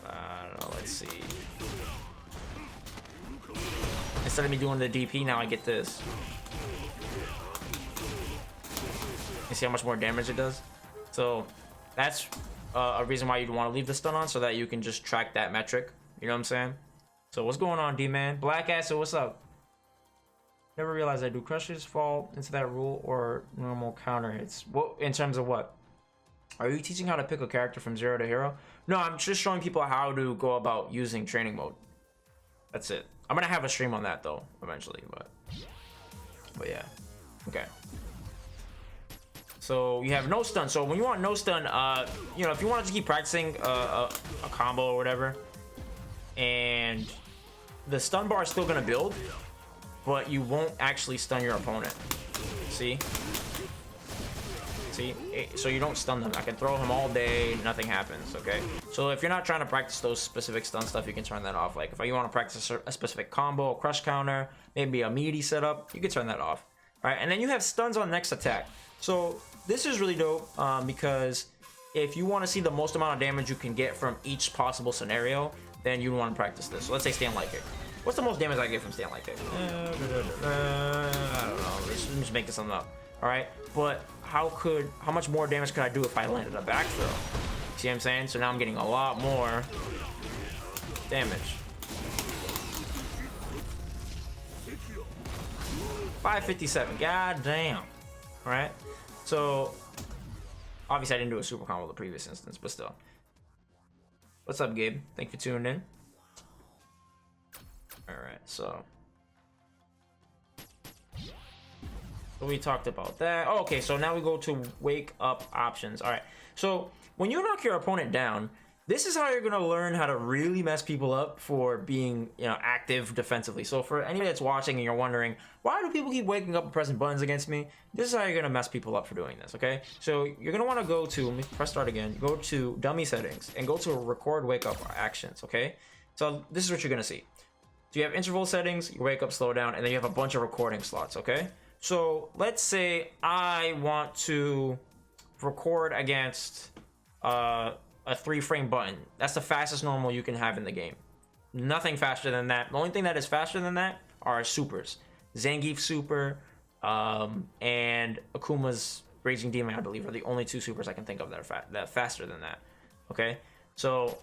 don't know, let's see. Instead of me doing the DP, now I get this. You see how much more damage it does? So that's a reason why you'd want to leave the stun on, so that you can just track that metric. You know what I'm saying? So what's going on, D-Man? Black Acid, what's up? Never realized I do crushes fall into that rule or normal counter hits. What, in terms of what? Are you teaching how to pick a character from 0 to hero? No, I'm just showing people how to go about using training mode. That's it. I'm gonna have a stream on that though eventually, but yeah. Okay. So you have no stun. So when you want no stun, you know, if you want to keep practicing a combo or whatever, and the stun bar is still gonna build, but you won't actually stun your opponent. See? So you don't stun them. I can throw him all day, nothing happens, okay? So if you're not trying to practice those specific stun stuff, you can turn that off. Like if you want to practice a specific combo, a crush counter, maybe a meaty setup, you can turn that off. All right, and then you have stuns on next attack. So this is really dope because if you want to see the most amount of damage you can get from each possible scenario, then you want to practice this. So let's say stand light kick. What's the most damage I get from stand light kick? I don't know. Let's just make this something up. All right, but how much more damage could I do if I landed a back throw? See what I'm saying? So now I'm getting a lot more damage. 557. God damn. All right. So obviously I didn't do a super combo the previous instance, but still. What's up, Gabe? Thank you for tuning in. All right. So we talked about that. Oh, okay, so now we go to wake up options. All right. So when you knock your opponent down, This is how you're gonna learn how to really mess people up for being, you know, active defensively. So for anybody that's watching and you're wondering, why do people keep waking up and pressing buttons against me? This is how you're gonna mess people up for doing this, okay? So you're gonna wanna go to, let me press start again, go to dummy settings and go to record wake up actions, okay? So this is what you're gonna see. So you have interval settings, your wake up, slow down, and then you have a bunch of recording slots, okay? So let's say I want to record against, a 3-frame button. That's the fastest normal you can have in the game. Nothing faster than that. The only thing that is faster than that are supers. Zangief super and Akuma's Raging Demon, I believe, are the only 2 supers I can think of that are that faster than that. Okay, so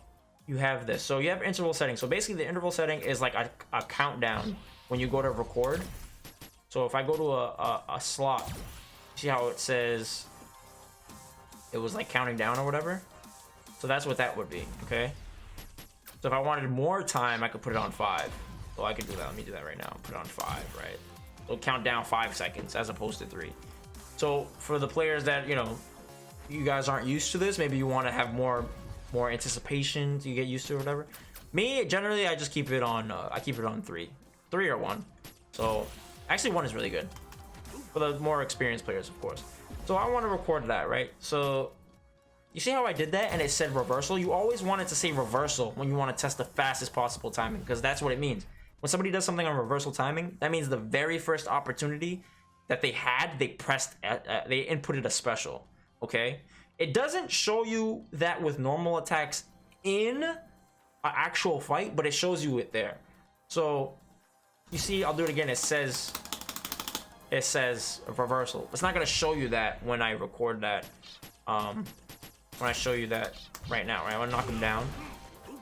you have this. So you have interval settings. So basically the interval setting is like a countdown when you go to record. So if I go to a slot, see how it says it was like counting down or whatever? So that's what that would be, okay? So if I wanted more time, I could put it on 5. So I could do that. Let me do that right now. Put it on 5, right? It'll count down 5 seconds as opposed to 3. So for the players that, you know, you guys aren't used to this, maybe you want to have more anticipation to get used to or whatever. Me, generally, I just keep it on, I keep it on 3. 3 or 1. So actually 1 is really good. For the more experienced players, of course. So I want to record that, right? So you see how I did that and it said reversal? You always want it to say reversal when you want to test the fastest possible timing, because that's what it means. When somebody does something on reversal timing, that means the very first opportunity that they had, they pressed, they inputted a special, okay? It doesn't show you that with normal attacks in an actual fight, but it shows you it there. So you see, I'll do it again. It says reversal. It's not going to show you that when I record that. When I show you that right now, right? I'm gonna knock him down,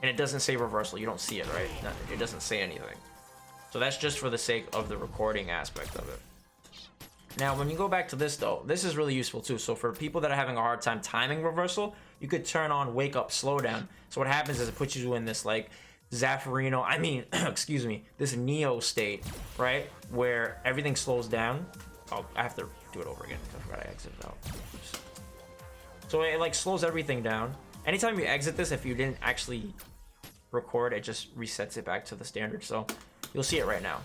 and it doesn't say reversal. You don't see it, right? It doesn't say anything. So that's just for the sake of the recording aspect of it. Now, when you go back to this, though, this is really useful too. So for people that are having a hard time timing reversal, you could turn on wake up, slow down. So what happens is it puts you in this like Zaffarino, I mean, excuse me, this Neo state, right? Where everything slows down. Oh, I have to do it over again. I forgot I exited out. Oops. So it like slows everything down. Anytime you exit this, if you didn't actually record, it just resets it back to the standard. So you'll see it right now.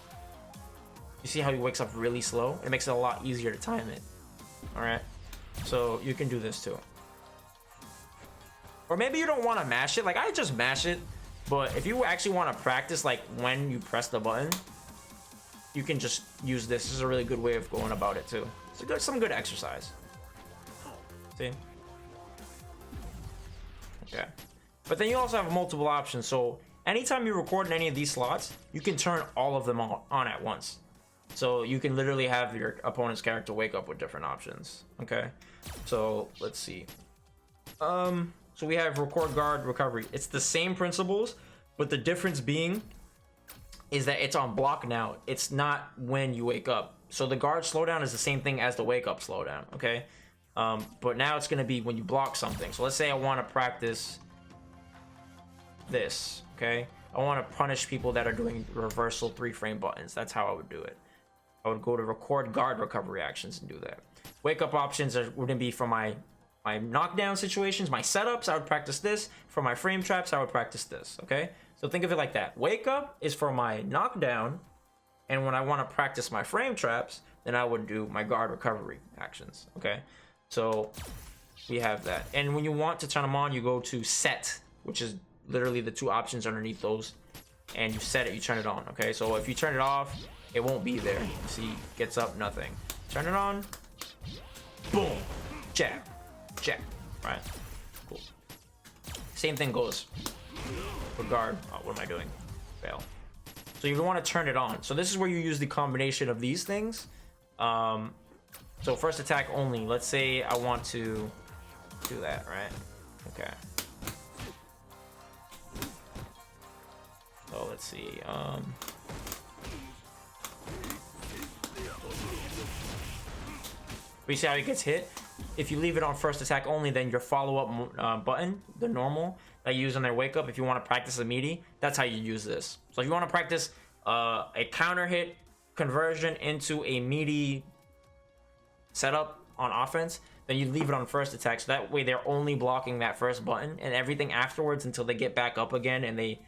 You see how he wakes up really slow? It makes it a lot easier to time it. All right. So you can do this too. Or maybe you don't want to mash it. Like I just mash it. But if you actually want to practice like when you press the button, you can just use this. This is a really good way of going about it too. It's some good exercise. See? Okay. But then you also have multiple options. So anytime you record in any of these slots, you can turn all of them on at once. So you can literally have your opponent's character wake up with different options. Okay. So let's see. So we have record, guard, recovery. It's the same principles, but the difference being is that it's on block now. It's not when you wake up. So the guard slowdown is the same thing as the wake up slowdown. Okay. But now it's going to be when you block something. So let's say I want to practice this, okay? I want to punish people that are doing reversal 3-frame buttons. That's how I would do it. I would go to record, guard, recovery actions and do that. Wake up options are going to be for my knockdown situations, my setups, I would practice this. For my frame traps, I would practice this, okay? So think of it like that. Wake up is for my knockdown, and when I want to practice my frame traps, then I would do my guard recovery actions, okay? So we have that. And when you want to turn them on, you go to set, which is literally the 2 options underneath those, and you set it, you turn it on, okay? So if you turn it off, it won't be there. See, gets up, nothing. Turn it on, boom, jab, jab, right? Cool. Same thing goes for guard. Oh, what am I doing? Fail. So you want to turn it on. So this is where you use the combination of these things. So first attack only. Let's say I want to do that, right? Okay. So let's see. We see how he gets hit. If you leave it on first attack only, then your follow-up button, the normal that you use on their wake up, if you want to practice a meaty, that's how you use this. So if you want to practice a counter hit conversion into a meaty setup on offense, then you leave it on first attack, so that way they're only blocking that first button, and everything afterwards until they get back up again and they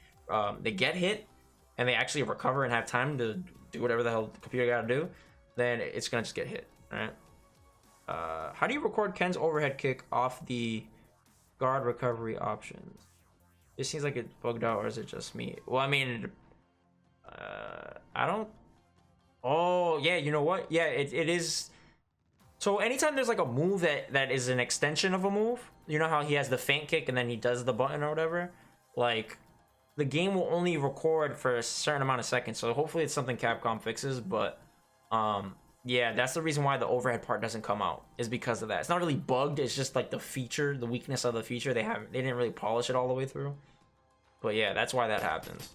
get hit and they actually recover and have time to do whatever the hell the computer gotta do, then it's gonna just get hit. All right. How do you record Ken's overhead kick off the guard recovery options? It seems like it's bugged out, or is it just me? Well, I mean, I don't. Oh yeah, you know what? Yeah, it is. So anytime there's like a move that is an extension of a move, you know how he has the feint kick and then he does the button or whatever, like the game will only record for a certain amount of seconds. So hopefully it's something Capcom fixes, but yeah, that's the reason why the overhead part doesn't come out, is because of that. It's not really bugged, it's just like the feature, the weakness of the feature. They didn't really polish it all the way through. But yeah, that's why that happens.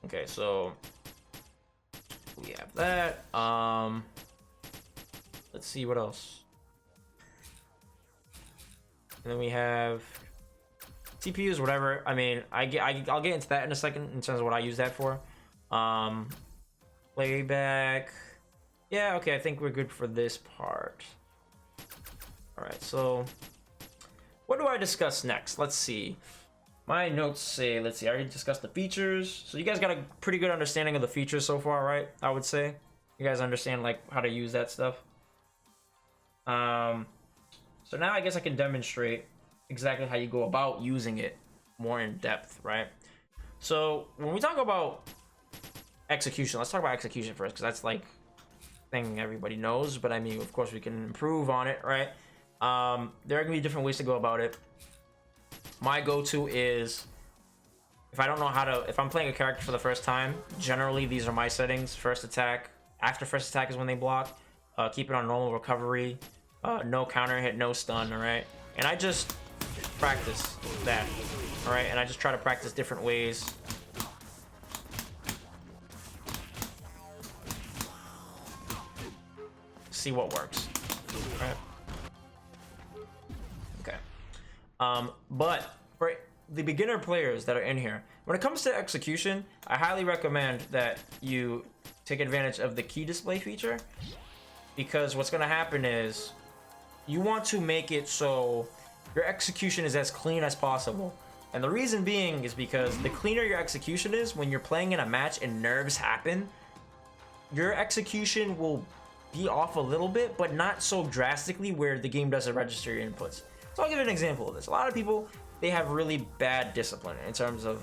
Okay, so we have that. Let's see what else. And then we have CPUs, whatever. I mean, I'll get into that in a second in terms of what I use that for. Playback. Yeah, okay, I think we're good for this part. All right, so what do I discuss next? Let's see. My notes say, let's see, I already discussed the features. So you guys got a pretty good understanding of the features so far, right? I would say. You guys understand like how to use that stuff. So now I guess I can demonstrate exactly how you go about using it more in depth, right? So when we talk about execution, let's talk about execution first, because that's like thing everybody knows, but I mean, of course we can improve on it, right? There are gonna be different ways to go about it. My go-to is, if I don't know how to, if I'm playing a character for the first time, generally these are my settings. First attack, after first attack is when they block. Keep it on normal recovery, no counter hit, no stun, all right? And I just practice that, all right? And I just try to practice different ways. See what works, all right? Okay. But for the beginner players that are in here, when it comes to execution, I highly recommend that you take advantage of the key display feature, because what's going to happen is you want to make it so your execution is as clean as possible. And the reason being is because the cleaner your execution is, when you're playing in a match and nerves happen, your execution will be off a little bit, but not so drastically where the game doesn't register your inputs. So I'll give you an example of this. A lot of people, they have really bad discipline in terms of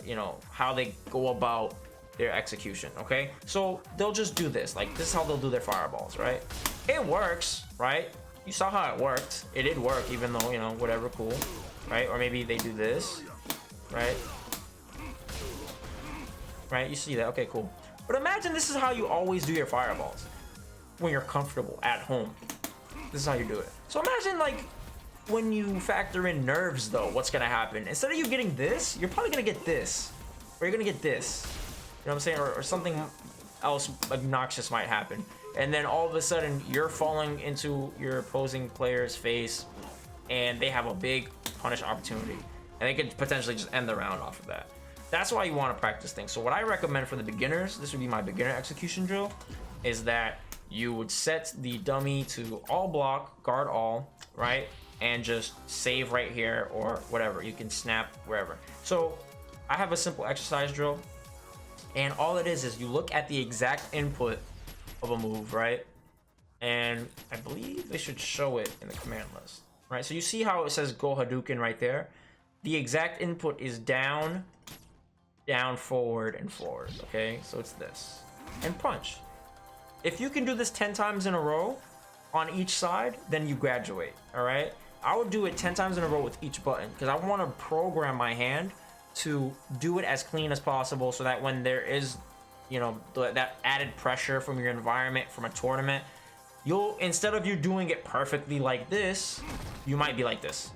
you know, how they go about their execution. Okay, so they'll just do this, like this is how they'll do their fireballs, right? It works, right? You saw how it worked. It did work, even though, you know, whatever, cool, right? Or maybe they do this, right? Right, you see that? Okay, cool. But imagine this is how you always do your fireballs when you're comfortable at home. This is how you do it. So imagine, like, when you factor in nerves, though, what's gonna happen? Instead of you getting this, you're probably gonna get this, or you're gonna get this. You know what I'm saying? Or something else obnoxious might happen. And then all of a sudden, you're falling into your opposing player's face, and they have a big punish opportunity. And they could potentially just end the round off of that. That's why you want to practice things. So what I recommend for the beginners, this would be my beginner execution drill, is that you would set the dummy to all block, guard all, right? And just save right here or whatever. You can snap wherever. So I have a simple exercise drill. And all it is you look at the exact input of a move, right? And I believe they should show it in the command list, right? So you see how it says go Hadouken right there? The exact input is down, down, forward, and forward, okay? So it's this. And punch. If you can do this 10 times in a row on each side, then you graduate, all right? I would do it 10 times in a row with each button, because I want to program my hand to do it as clean as possible, so that when there is, you know, that added pressure from your environment, from a tournament, you'll, instead of you doing it perfectly like this, you might be like this,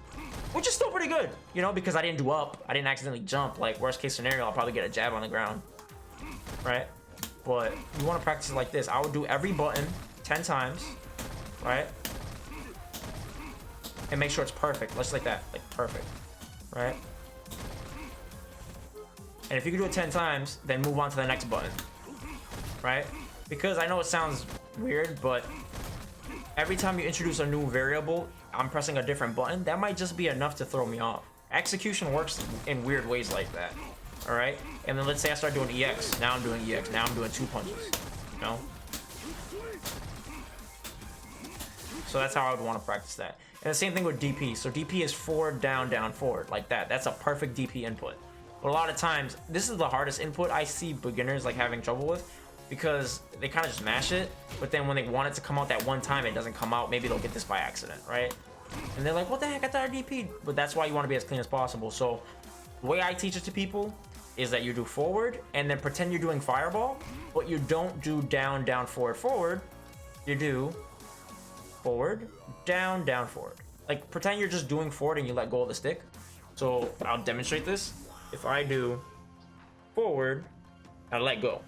which is still pretty good, you know, because I didn't do up, I didn't accidentally jump. Like, worst case scenario, I'll probably get a jab on the ground, right? But you want to practice it like this. I would do every button 10 times, right? And make sure it's perfect, just like that, like perfect, right? And if you can do it 10 times, then move on to the next button, right? Because I know it sounds weird, but every time you introduce a new variable, I'm pressing a different button. That might just be enough to throw me off. Execution works in weird ways like that. All right, and then let's say I start doing EX. Now I'm doing EX. Now I'm doing 2 punches. You know. So that's how I would want to practice that. And the same thing with DP. So DP is forward, down, down, forward, like that. That's a perfect DP input. But a lot of times, this is the hardest input I see beginners like having trouble with, because they kind of just mash it, but then when they want it to come out that one time, it doesn't come out. Maybe they'll get this by accident, right? And they're like, what the heck, I thought I DP'd. But that's why you want to be as clean as possible. So the way I teach it to people is that you do forward and then pretend you're doing fireball, but you don't do down, down, forward, forward. You do forward, down, down, forward. Like pretend you're just doing forward and you let go of the stick. So I'll demonstrate this. If I do forward, I let go,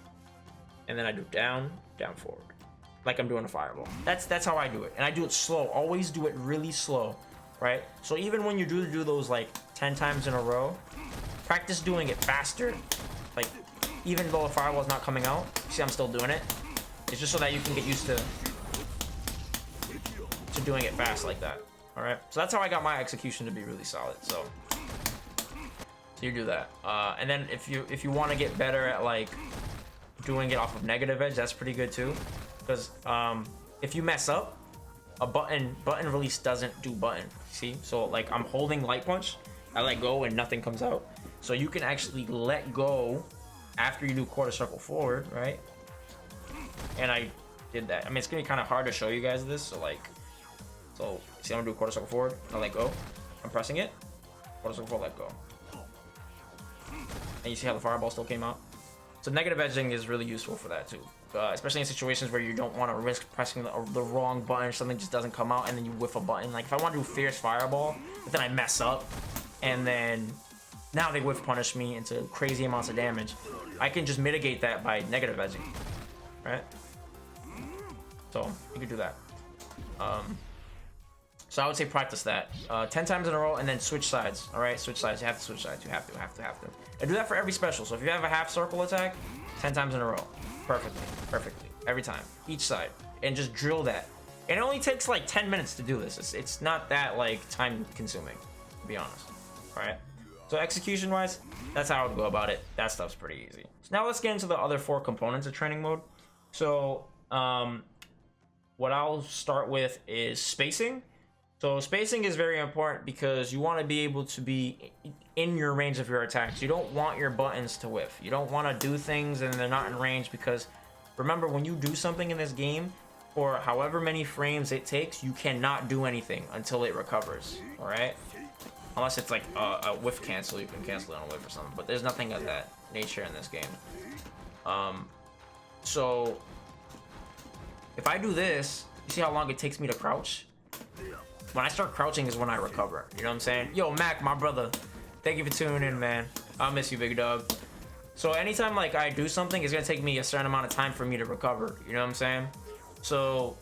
and then I do down, down, forward, like I'm doing a fireball. That's how I do it, and I do it slow. Always do it really slow, right? So even when you do those like 10 times in a row, practice doing it faster. Like even though the fireball is not coming out, see I'm still doing it. It's just so that you can get used to doing it fast like that. All right. So that's how I got my execution to be really solid. So you do that, and then if you want to get better at like doing it off of negative edge, that's pretty good too. Because if you mess up, a button release doesn't do button. See, so like I'm holding light punch, I let go and nothing comes out. So you can actually let go after you do quarter circle forward, right? And I did that. I mean, it's gonna be kind of hard to show you guys this. So see, I'm gonna do quarter circle forward. I let go. I'm pressing it. Quarter circle forward, let go. And you see how the fireball still came out. So negative edging is really useful for that too, especially in situations where you don't want to risk pressing the wrong button, something just doesn't come out, and then you whiff a button. Like if I want to do fierce fireball, but then I mess up, and then now they whiff punish me into crazy amounts of damage, I can just mitigate that by negative edging, right? So you can do that. So I would say practice that 10 times in a row, and then switch sides. All right, switch sides. You have to switch sides. You have to. And do that for every special. So if you have a half circle attack, 10 times in a row, perfectly, every time, each side, and just drill that. And it only takes like 10 minutes to do this. It's not that like time consuming, to be honest. All right. So execution wise, that's how I would go about it. That stuff's pretty easy. So now let's get into the other 4 components of training mode. So what I'll start with is spacing. So spacing is very important because you want to be able to be in your range of your attacks. You don't want your buttons to whiff. You don't want to do things and they're not in range, because remember, when you do something in this game, for however many frames it takes, you cannot do anything until it recovers, all right? Unless it's like a whiff cancel, you can cancel it on a whiff or something, but there's nothing of that nature in this game. So if I do this, you see how long it takes me to crouch? When I start crouching is when I recover. You know what I'm saying? Yo, Mac, my brother, thank you for tuning in, man. I'll miss you, big dog. So anytime like I do something, it's gonna take me a certain amount of time for me to recover. You know what I'm saying? So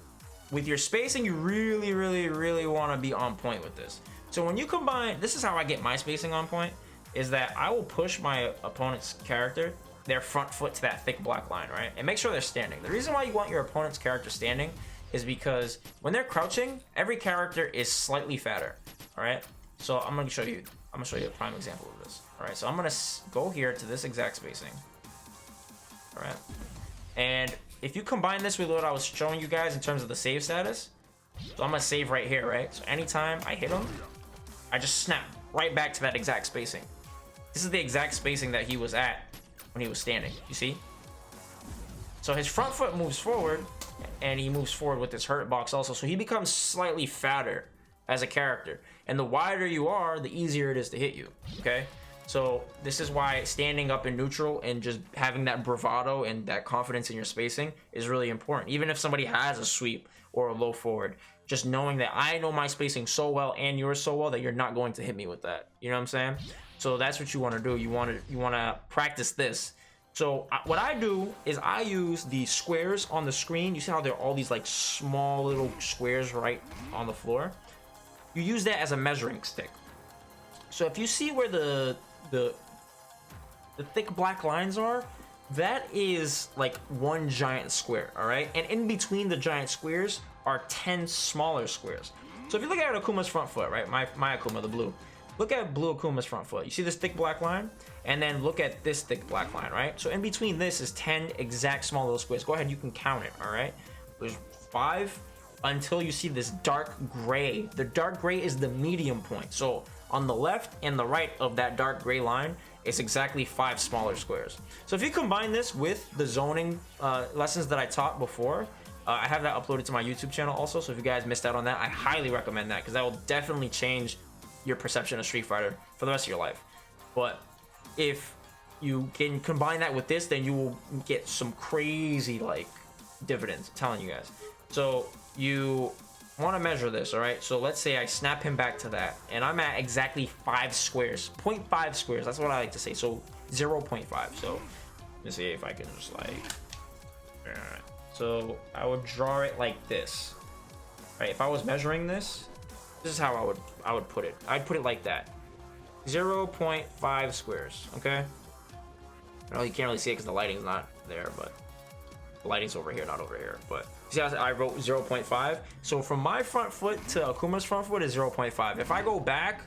with your spacing, you really want to be on point with this. So when you combine, this is how I get my spacing on point, is that I will push my opponent's character, their front foot, to that thick black line, right? And make sure they're standing. The reason why you want your opponent's character standing is because when they're crouching, every character is slightly fatter. All right. So I'm gonna show you a prime example of this. All right. So I'm gonna go here to this exact spacing. All right. And if you combine this with what I was showing you guys in terms of the save status, so I'm gonna save right here, right? So anytime I hit him, I just snap right back to that exact spacing. This is the exact spacing that he was at when he was standing. You see? So his front foot moves forward, and he moves forward with his hurt box also, so he becomes slightly fatter as a character, and the wider you are, the easier it is to hit you. Okay, so this is why standing up in neutral and just having that bravado and that confidence in your spacing is really important. Even if somebody has a sweep or a low forward, just knowing that I know my spacing so well and yours so well that you're not going to hit me with that. You know what I'm saying? So that's what you want to do. You want to practice this. So what I do is I use the squares on the screen. You see how there are all these like small little squares right on the floor? You use that as a measuring stick. So if you see where the thick black lines are, that is like one giant square, all right? And in between the giant squares are 10 smaller squares. So if you look at Akuma's front foot, right, my Akuma, the blue, look at blue Akuma's front foot. You see this thick black line? And then look at this thick black line, right? So in between this is 10 exact small little squares. Go ahead, you can count it, all right? There's 5 until you see this dark gray. The dark gray is the medium point. So on the left and the right of that dark gray line, it's exactly 5 smaller squares. So if you combine this with the zoning lessons that I taught before, I have that uploaded to my YouTube channel also. So if you guys missed out on that, I highly recommend that, because that will definitely change your perception of Street Fighter for the rest of your life. But if you can combine that with this, then you will get some crazy like dividends, I'm telling you guys. So you want to measure this, all right? So let's say I snap him back to that, and I'm at exactly 5 squares, 0.5 squares. That's what I like to say. So 0.5. So let's see if I can just like, all right. So I would draw it like this, right? If I was measuring this, this is how I would put it. I'd put it like that, 0.5 squares. Okay. Well, you can't really see it because the lighting's not there, but the lighting's over here, not over here. But see how I wrote 0.5. So from my front foot to Akuma's front foot is 0.5. If I go back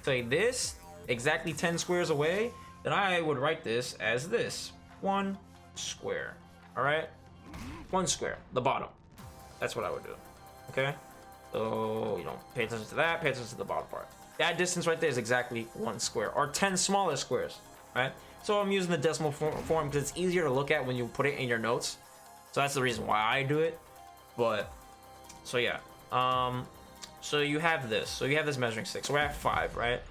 to this, exactly 10 squares away, then I would write this as this, 1 square. All right, 1 square, the bottom. That's what I would do. Okay. So you don't pay attention to that. Pay attention to the bottom part. That distance right there is exactly 1 square, or 10 smaller squares. Right. So I'm using the decimal form because it's easier to look at when you put it in your notes. So that's the reason why I do it. But so yeah, so you have this. So you have this measuring stick. So we're at 5, right?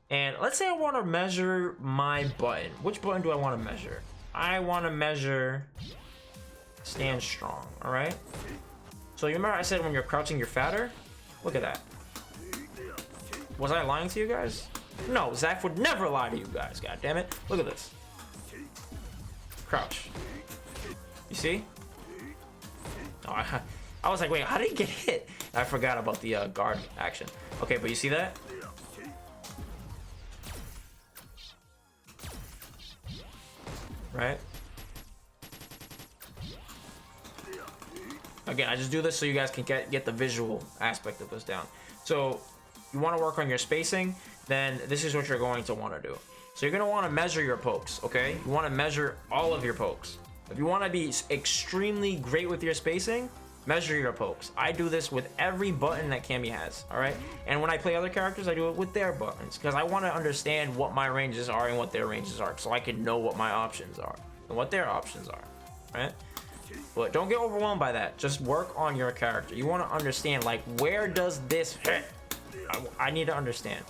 And let's say I want to measure my button. Which button do I want to measure? I want to measure stand strong. All right. So you remember I said when you're crouching, you're fatter. Look at that. Was I lying to you guys? No, Zach would never lie to you guys. God damn it! Look at this. Crouch. You see? Oh, I was like, wait, how did he get hit? I forgot about the guard action. Okay, but you see that? Right? Again, I just do this so you guys can get the visual aspect of this down. So you want to work on your spacing, then this is what you're going to want to do. So you're going to want to measure your pokes, okay? You want to measure all of your pokes. If you want to be extremely great with your spacing, measure your pokes. I do this with every button that Cammy has, all right? And when I play other characters, I do it with their buttons, because I want to understand what my ranges are and what their ranges are, so I can know what my options are and what their options are, right? But don't get overwhelmed by that. Just work on your character. You want to understand, like, where does this hit? I need to understand,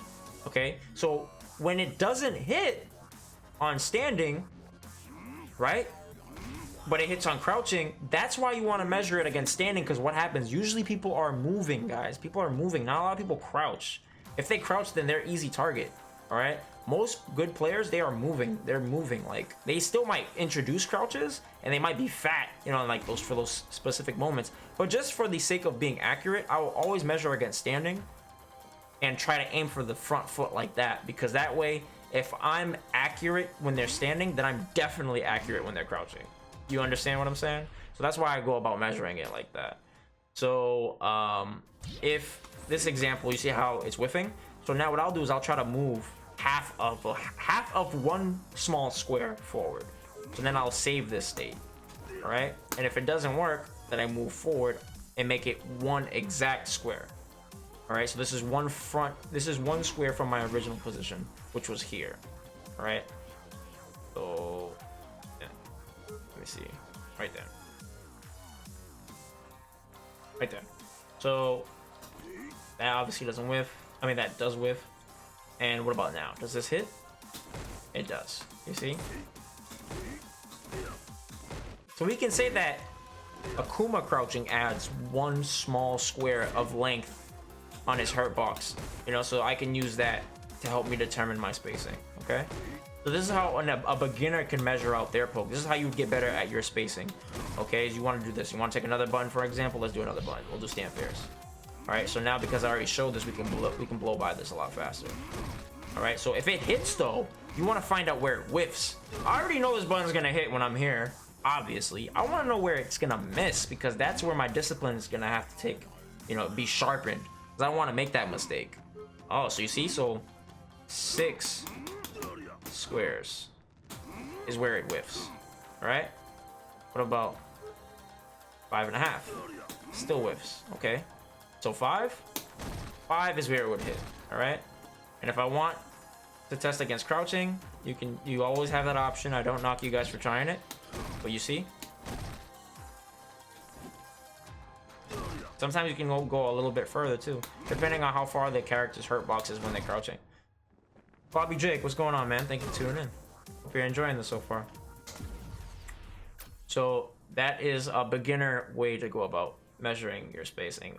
okay? So when it doesn't hit on standing, right? But it hits on crouching, that's why you want to measure it against standing, because what happens, usually people are moving, guys. People are moving. Not a lot of people crouch. If they crouch, then they're easy target, all right? Most good players, they are moving. They're moving. Like, they still might introduce crouches, and they might be fat, you know, like those for those specific moments. But just for the sake of being accurate, I will always measure against standing and try to aim for the front foot like that, because that way, if I'm accurate when they're standing, then I'm definitely accurate when they're crouching. You understand what I'm saying? So that's why I go about measuring it like that. So if this example, you see how it's whiffing? So now what I'll do is I'll try to move half of 1 small square forward. So then I'll save this state, all right? And if it doesn't work, then I move forward and make it 1 exact square. All right, so this is 1 square from my original position, which was here, all right? So let me see, right there. Right there. So that obviously doesn't whiff. I mean, that does whiff. And what about now? Does this hit? It does. You see? So we can say that Akuma crouching adds 1 small square of length on his hurt box. You know, so I can use that to help me determine my spacing. Okay? So this is how a beginner can measure out their poke. This is how you get better at your spacing. Okay, you want to do this. You want to take another button, for example. Let's do another button. We'll do stand pairs. All right. So now because I already showed this, we can blow by this a lot faster. All right. So if it hits though, you want to find out where it whiffs. I already know this button's gonna hit when I'm here. obviously. I want to know where it's gonna miss, because that's where my discipline is gonna have to take, you know, be sharpened, because I don't want to make that mistake. Oh, so you see, so 6 squares is where it whiffs. All right. What about 5.5? Still whiffs. Okay. So 5 is where it would hit. All right. And if I want to test against crouching, you always have that option. I don't knock you guys for trying it, but you see, sometimes you can go a little bit further too, depending on how far the character's hurt box is when they're crouching. Bobby Jake, what's going on, man? Thank you for tuning in. Hope you're enjoying this so far. So that is a beginner way to go about measuring your spacing.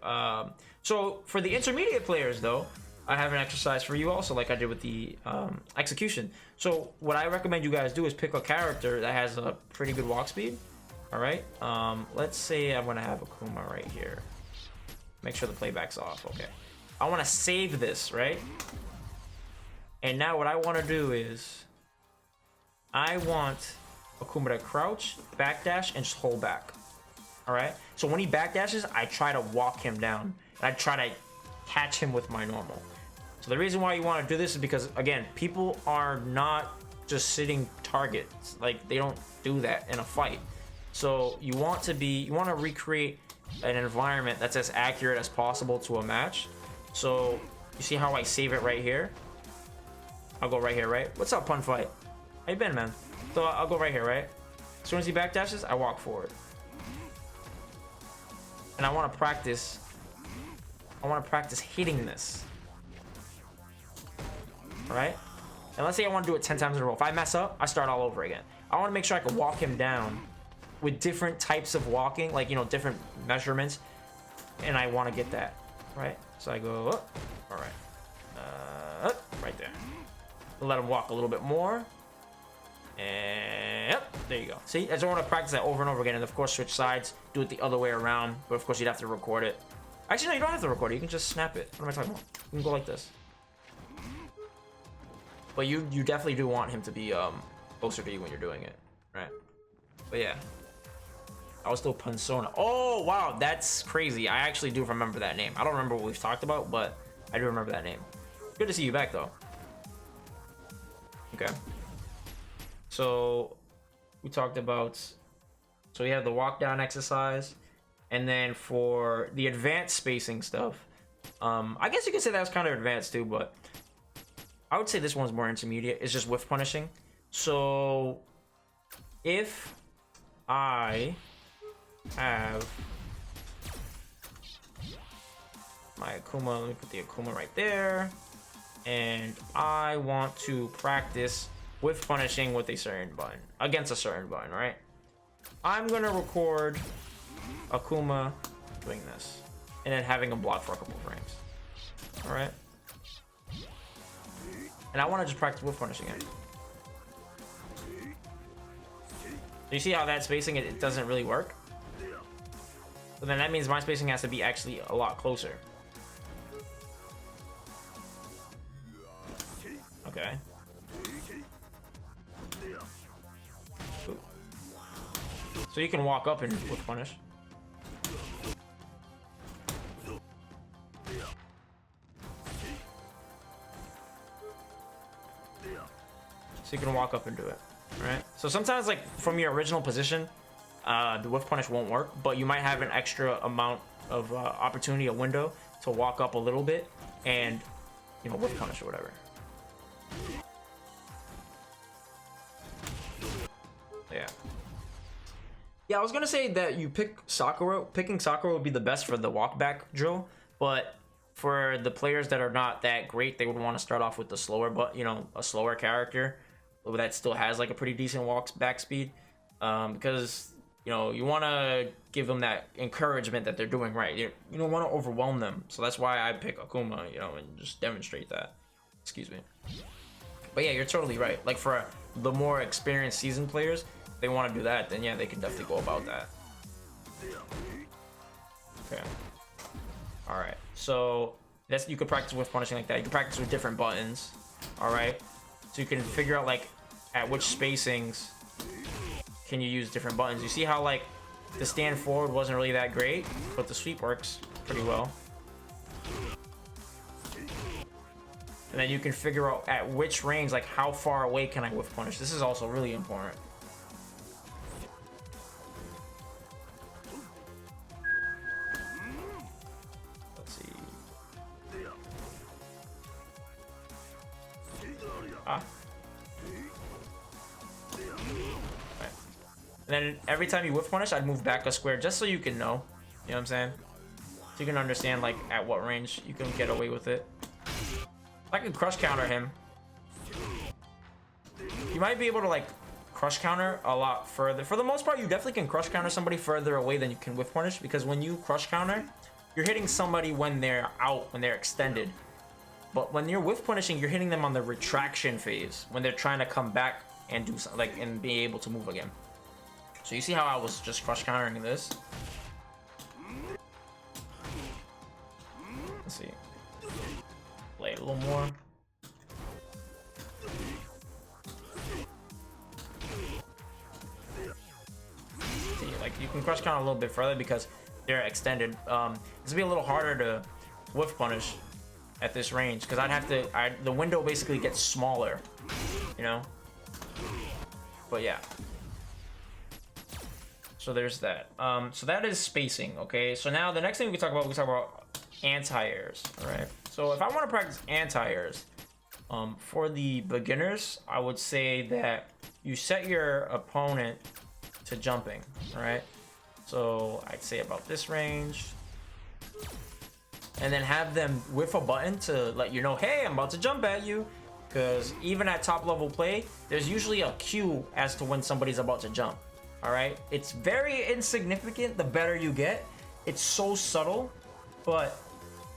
So for the intermediate players though, I have an exercise for you also, like I did with the execution. So what I recommend you guys do is pick a character that has a pretty good walk speed. All right. Let's say I'm gonna have 𝔄𝔫𝔯𝔰 right here. Make sure the playback's off. Okay. I want to save this, right? And now what I want to do is I want 𝔄𝔫𝔯𝔰 to crouch, backdash, and just hold back. All right. So when he backdashes, I try to walk him down, and I try to catch him with my normal. So the reason why you want to do this is because, again, people are not just sitting targets. Like, they don't do that in a fight. So you want to recreate an environment that's as accurate as possible to a match. So you see how I save it right here? I'll go right here, right? What's up, Pun Fight? How you been, man? So I'll go right here, right? As soon as he backdashes, I walk forward. And I want to practice hitting this. All right? And let's say I want to do it 10 times in a row. If I mess up, I start all over again. I want to make sure I can walk him down with different types of walking, like, you know, different measurements. And I want to get that, right? So I go up, all right, up, right there. Let him walk a little bit more. And yep, there you go. See, I just want to practice that over and over again. And of course, switch sides, do it the other way around. But of course, you'd have to record it. Actually, no, you don't have to record it. You can just snap it. What am I talking about? You can go like this. But you definitely do want him to be closer to you when you're doing it, right? But yeah, I was still Persona. Oh wow, that's crazy. I actually do remember that name. I don't remember what we've talked about, but I do remember that name. Good to see you back though. Okay. So we talked about, so we have the walk down exercise, and then for the advanced spacing stuff, I guess you could say that's kind of advanced too, but I would say this one's more intermediate. It's just whiff punishing. So if I have my 𝔄𝔫𝔯𝔰, let me put the 𝔄𝔫𝔯𝔰 right there, and I want to practice whiff punishing with a certain button, against a certain button, right? I'm gonna record 𝔄𝔫𝔯𝔰 doing this, and then having him block for a couple frames. All right. And I want to just practice whiff punishing it. You see how that spacing, it doesn't really work? So then that means my spacing has to be actually a lot closer. Okay. So you can walk up and whiff punish. So you can walk up and do it, right? So sometimes, like, from your original position, the whiff punish won't work, but you might have an extra amount of opportunity, a window, to walk up a little bit and, you know, whiff punish or whatever. Yeah. Yeah, I was gonna say that you pick 𝔄𝔫𝔯𝔰. Picking 𝔄𝔫𝔯𝔰 would be the best for the walk back drill, but for the players that are not that great, they would want to start off with the slower, but you know, a slower character that still has like a pretty decent walk back speed, because you know, you want to give them that encouragement that they're doing right. You don't want to overwhelm them, so that's why I pick 𝔄𝔫𝔯𝔰, you know, and just demonstrate that. Excuse me. But yeah, you're totally right. Like for the more experienced seasoned players, if they want to do that, then yeah, they can definitely go about that. Okay. All right. So that's, you could practice with punishing like that. You can practice with different buttons. All right. So you can figure out like at which spacings can you use different buttons. You see how like the stand forward wasn't really that great, but the sweep works pretty well. And then you can figure out at which range, like how far away can I whiff punish. This is also really important. Let's see. Ah. Right. And then every time you whiff punish, I'd move back a square just so you can know. You know what I'm saying? So you can understand like at what range you can get away with it. I could crush counter him. You might be able to like crush counter a lot further. For the most part, you definitely can crush counter somebody further away than you can whiff punish, because when you crush counter, you're hitting somebody when they're out, when they're extended. But when you're whiff punishing, you're hitting them on the retraction phase, when they're trying to come back and do something, like, and be able to move again. So you see how I was just crush countering this? Let's see. Play it a little more. See, like you can crush count a little bit further because they're extended. It's gonna be a little harder to whiff punish at this range because I'd have to. The window basically gets smaller, you know. But yeah. So there's that. So that is spacing. Okay. So now the next thing we talk about anti-airs. All right. So if I want to practice anti-airs, for the beginners, I would say that you set your opponent to jumping, all right? So I'd say about this range, and then have them whiff a button to let you know, hey, I'm about to jump at you, because even at top level play, there's usually a cue as to when somebody's about to jump, all right? It's very insignificant the better you get. It's so subtle, but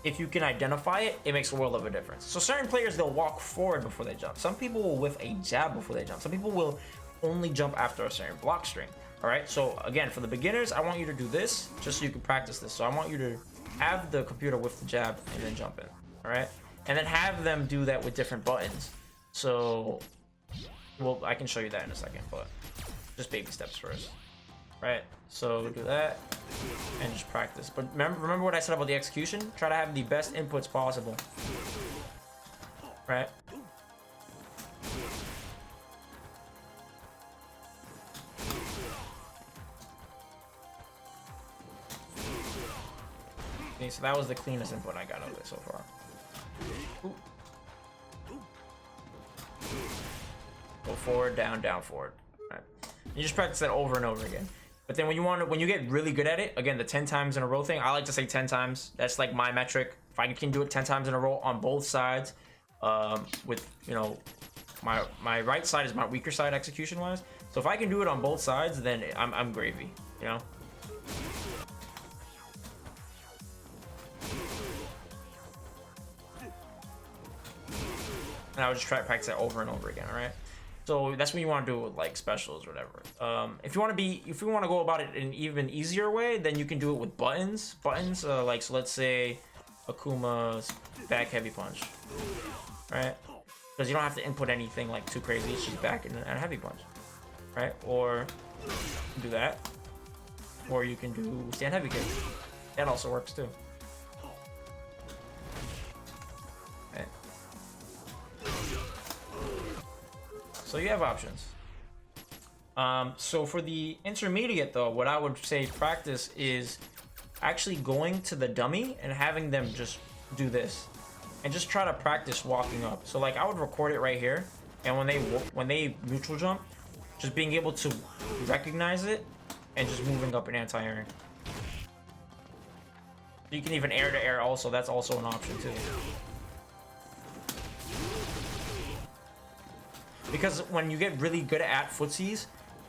if you can identify it, it makes a world of a difference. So certain players, they'll walk forward before they jump. Some people will whiff a jab before they jump. Some people will only jump after a certain block string. All right, so again, for the beginners, I want you to do this just so you can practice this. So I want you to have the computer whiff the jab and then jump in, all right? And then have them do that with different buttons. So, well, I can show you that in a second, but just baby steps first. Right, so do that and just practice. But remember what I said about the execution? Try to have the best inputs possible. Right? Okay, so that was the cleanest input I got of it so far. Ooh. Go forward, down, down, forward. All right. You just practice that over and over again. But then when you get really good at it, again, the 10 times in a row thing, I like to say 10 times. That's like my metric. If I can do it 10 times in a row on both sides, with, you know, my right side is my weaker side execution wise. So if I can do it on both sides, then I'm gravy, you know? And I would just try to practice that over and over again, all right? So that's what you want to do with like specials or whatever. If you want to go about it in an even easier way, then you can do it with buttons. Buttons, like, so let's say Akuma's back heavy punch, right? Because you don't have to input anything like too crazy. It's just back and a heavy punch, right? Or do that, or you can do stand heavy kick. That also works too. Right. So you have options. So for the intermediate though, what I would say practice is actually going to the dummy and having them just do this and just try to practice walking up. So like I would record it right here, and when they neutral jump, just being able to recognize it and just moving up and anti-airing. You can even air to air also. That's also an option too. Because when you get really good at footsies,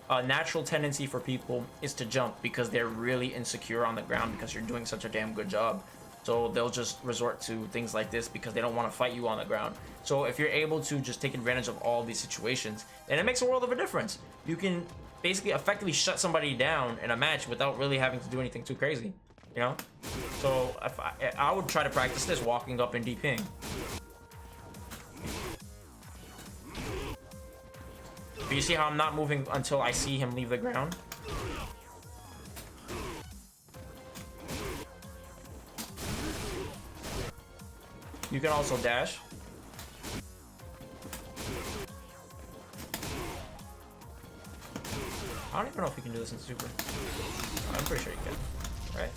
a natural tendency for people is to jump because they're really insecure on the ground because you're doing such a damn good job. So they'll just resort to things like this because they don't want to fight you on the ground. So if you're able to just take advantage of all these situations, then it makes a world of a difference. You can basically effectively shut somebody down in a match without really having to do anything too crazy, you know? So if I would try to practice this walking up and DPing. Do you see how I'm not moving until I see him leave the ground? You can also dash. I don't even know if you can do this in super. I'm pretty sure you can, right?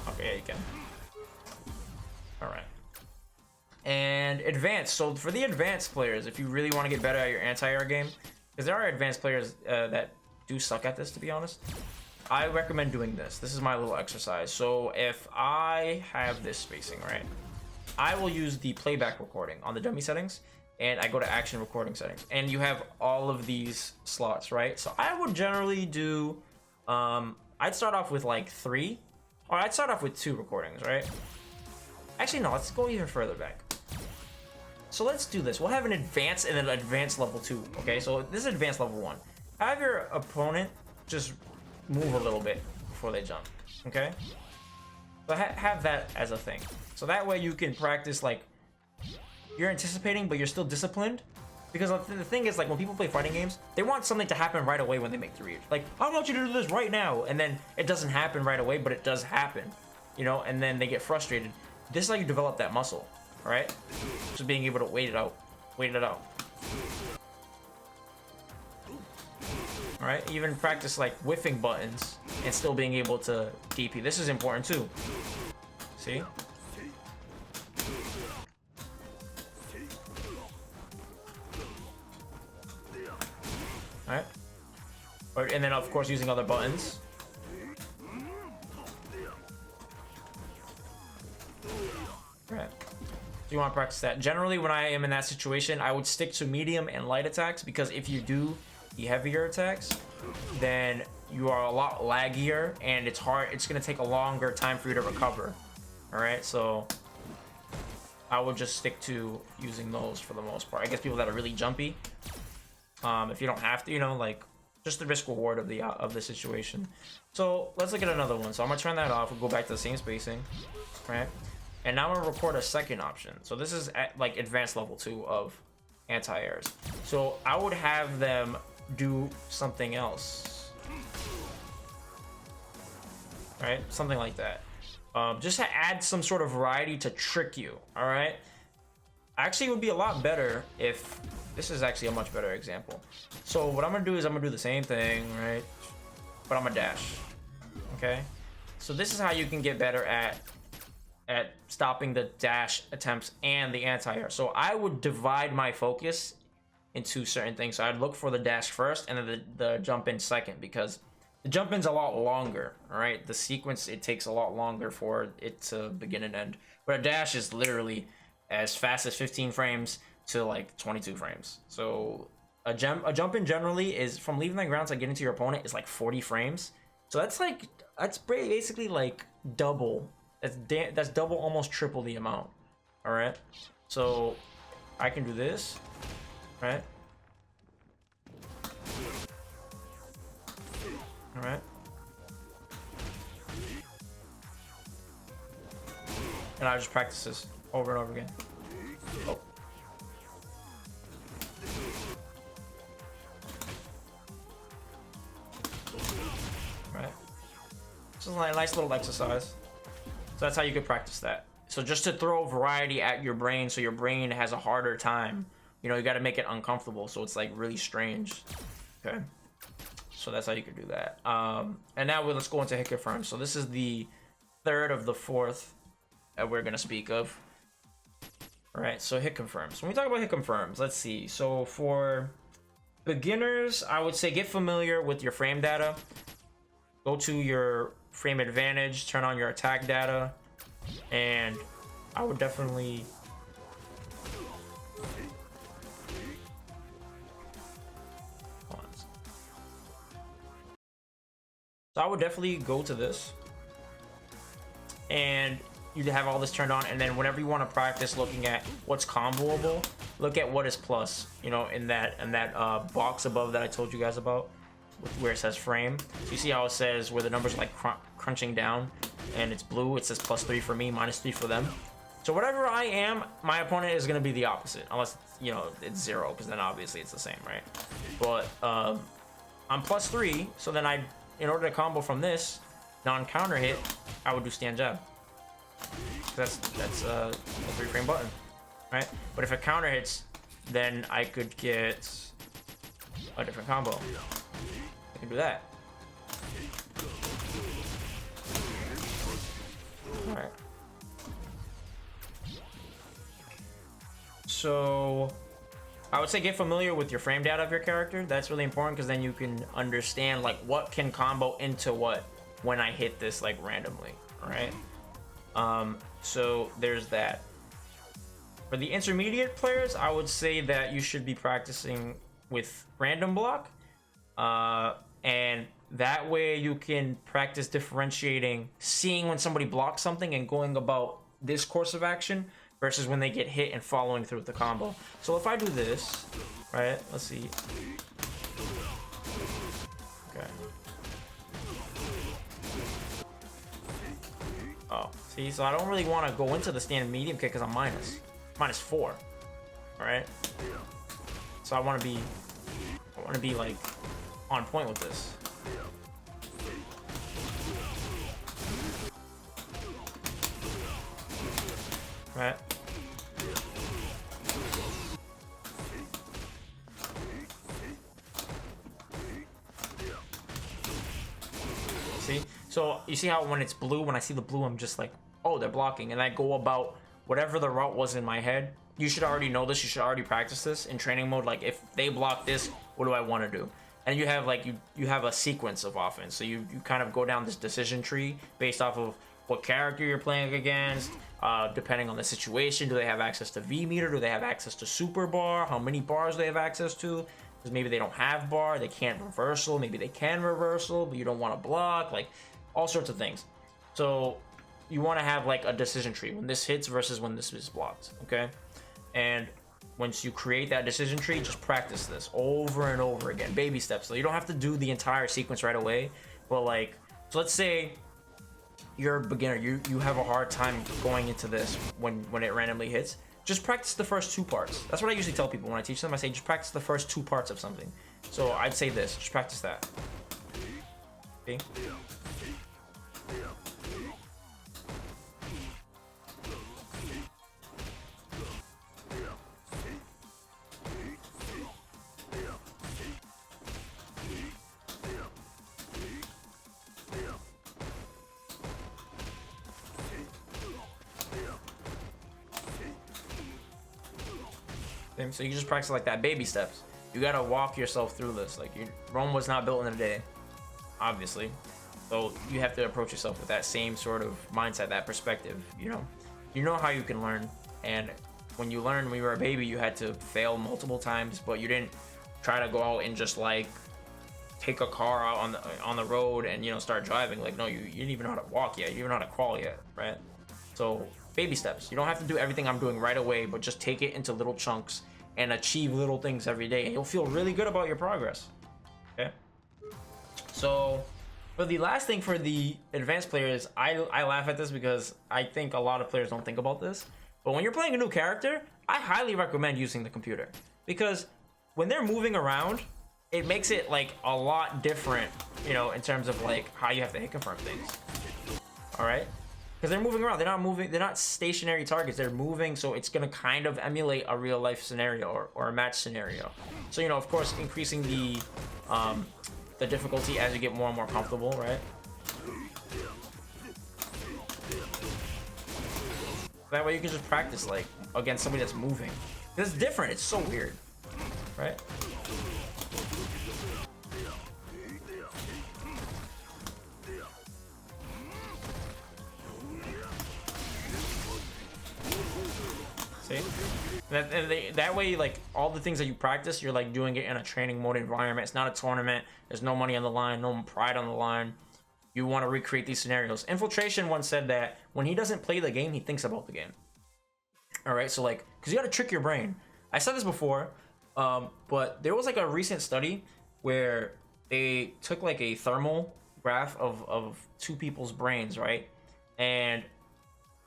Okay, yeah, you can. All right. And advanced. So for the advanced players, if you really want to get better at your anti-air game, because there are advanced players that do suck at this, to be honest, I recommend doing this. This is my little exercise. So if I have this spacing, right, I will use the playback recording on the dummy settings, and I go to action recording settings, and you have all of these slots, right? So I would generally do, I'd start off with like 3, or I'd start off with 2 recordings, right? Actually, no, let's go even further back. So let's do this. We'll have an advanced and an advanced level 2, okay? So this is advanced level 1. Have your opponent just move a little bit before they jump, okay? So have that as a thing. So that way you can practice, like, you're anticipating, but you're still disciplined. Because the thing is, like, when people play fighting games, they want something to happen right away when they make the reach. Like, I want you to do this right now. And then it doesn't happen right away, but it does happen. You know, and then they get frustrated. This is how you develop that muscle, right? Just being able to wait it out. Wait it out. Alright, even practice, like, whiffing buttons and still being able to DP. This is important, too. See? Alright. And then, of course, using other buttons. Alright. Do you want to practice that? Generally, when I am in that situation, I would stick to medium and light attacks, because if you do the heavier attacks, then you are a lot laggier, and it's hard. It's going to take a longer time for you to recover. Alright, so I would just stick to using those for the most part. I guess people that are really jumpy, if you don't have to, you know, like, just the risk reward of the situation. So let's look at another one. So I'm gonna turn that off. We'll go back to the same spacing, right? And now I'm gonna record a second option. So this is at, like, advanced level 2 of anti-airs. So I would have them do something else, right? Something like that. Just to add some sort of variety to trick you. All right. Actually, it would be a lot better if this is actually a much better example. So what I'm gonna do is I'm gonna do the same thing, right? But I'm gonna dash. Okay. So this is how you can get better at stopping the dash attempts and the anti-air. So I would divide my focus into certain things. So I'd look for the dash first, and then the jump in second, because the jump in's a lot longer. All right. The sequence, it takes a lot longer for it to begin and end. But a dash is literally as fast as 15 frames to like 22 frames. So a jump in generally is from leaving the ground to getting to your opponent is like 40 frames. So that's basically like double. That's double, almost triple the amount. All right. So I can do this, right? All right. And I just practice this over and over again. Oh. Right. This is like a nice little exercise. So that's how you could practice that. So just to throw variety at your brain, so your brain has a harder time. You know, you got to make it uncomfortable, so it's like really strange. Okay. So that's how you could do that. And now let's go into hit confirm. So this is the third of the fourth that we're gonna speak of. All right, so hit confirms. When we talk about hit confirms, let's see. So for beginners, I would say get familiar with your frame data. Go to your frame advantage, turn on your attack data, and I would definitely go to this, and you have all this turned on, and then whenever you want to practice looking at what's comboable, look at what is plus, you know, in that box above that I told you guys about, where it says frame. So you see how it says where the numbers are like crunching down, and it's blue, it says +3 for me, -3 for them. So whatever I am, my opponent is going to be the opposite, unless, you know, it's 0, because then obviously it's the same, right? But I'm +3, so then in order to combo from this non-counter hit, I would do stand jab. That's a 3-frame button, right? But if it counter hits, then I could get a different combo. I can do that. All right. So I would say get familiar with your frame data of your character. That's really important, because then you can understand like what can combo into what when I hit this like randomly, all right? So there's that. For the intermediate players, I would say that you should be practicing with random block, and that way you can practice differentiating, seeing when somebody blocks something and going about this course of action versus when they get hit and following through with the combo. So if I do this, right, let's see. Okay. Oh, see, so I don't really want to go into the stand medium kick because I'm -4. All right. So I want to be like on point with this. Right. See? So you see how when it's blue, when I see the blue, I'm just like, oh, they're blocking, and I go about whatever the route was in my head. You should already know this. You should already practice this in training mode. Like, if they block this, what do I want to do? And you have like you have a sequence of offense. So you kind of go down this decision tree based off of what character you're playing against, depending on the situation. Do they have access to V meter? Do they have access to super bar? How many bars do they have access to? Because maybe they don't have bar, they can't reversal. Maybe they can reversal, but you don't want to block. Like, all sorts of things. So you want to have like a decision tree when this hits versus when this is blocked. Okay, and once you create that decision tree, just practice this over and over again, baby steps. So you don't have to do the entire sequence right away, but like, so let's say you're a beginner, you have a hard time going into this when it randomly hits. Just practice the first 2 parts. That's what I usually tell people when I teach them. I say just practice the first 2 parts of something. So I'd say this, just practice that. Okay. So you just practice like that, baby steps. You gotta walk yourself through this. Like, Rome was not built in a day, obviously. So you have to approach yourself with that same sort of mindset, that perspective. You know how you can learn. And when you learned when you were a baby, you had to fail multiple times, but you didn't try to go out and just like take a car out on the road and start driving. Like, no, you didn't even know how to walk yet. You didn't know how to crawl yet, right? So baby steps. You don't have to do everything I'm doing right away, but just take it into little chunks and achieve little things every day, and you'll feel really good about your progress. Okay. So for the last thing, for the advanced players, I laugh at this because I think a lot of players don't think about this. But when you're playing a new character, I highly recommend using the computer, because when they're moving around, it makes it like a lot different, in terms of like how you have to hit confirm things. All right. Because they're moving around, they're not stationary targets, they're moving, so it's gonna kind of emulate a real life scenario or a match scenario. So of course, increasing the difficulty as you get more and more comfortable, right? That way you can just practice like against somebody that's moving. It's different, it's so weird, right? See? That way, like, all the things that you practice, you're like doing it in a training mode environment. It's not a tournament. There's no money on the line, no pride on the line. You want to recreate these scenarios. Infiltration once said that when he doesn't play the game, he thinks about the game. All right, so like, because you got to trick your brain. I said this before, but there was like a recent study where they took like a thermal graph of 2 people's brains, right? And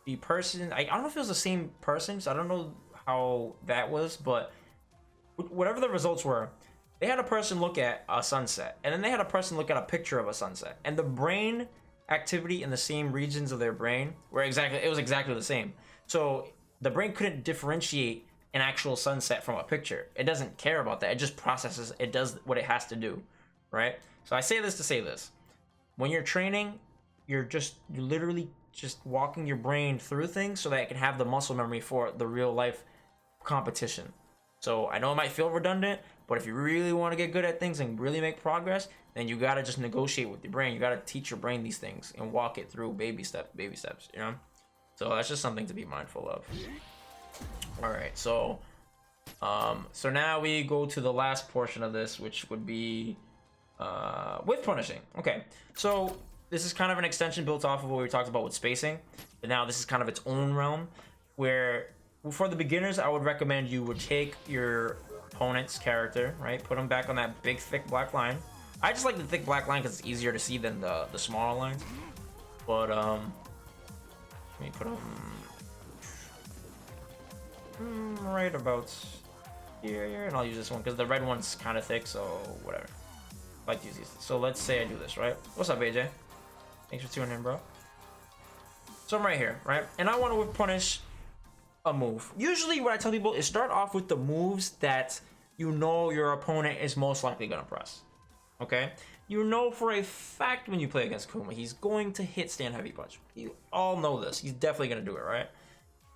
the person, I don't know if it was the same person, so I don't know how that was, but whatever the results were, they had a person look at a sunset, and then they had a person look at a picture of a sunset, and the brain activity in the same regions of their brain were it was exactly the same. So the brain couldn't differentiate an actual sunset from a picture. It doesn't care about that. It just processes, it does what it has to do, right? So I say this to say this. When you're training, you're literally just walking your brain through things so that it can have the muscle memory for the real life competition. So I know it might feel redundant, but if you really want to get good at things and really make progress, then you gotta just negotiate with your brain. You gotta teach your brain these things and walk it through baby steps, you know? So that's just something to be mindful of. All right, so now we go to the last portion of this, which would be whiff punishing. Okay, so this is kind of an extension built off of what we talked about with spacing, but now this is kind of its own realm, where for the beginners, I would recommend you would take your opponent's character, right, put him back on that big thick black line. I just like the thick black line because it's easier to see than the smaller lines. But let me put him right about here, and I'll use this one because the red one's kind of thick, so whatever. I like to use these. So let's say I do this, right? What's up, AJ? Thanks for tuning in, bro. So I'm right here, right? And I want to whiff punish a move. Usually what I tell people is start off with the moves that you know your opponent is most likely going to press. Okay? You know for a fact when you play against Kuma, he's going to hit stand heavy punch. You all know this. He's definitely going to do it, right?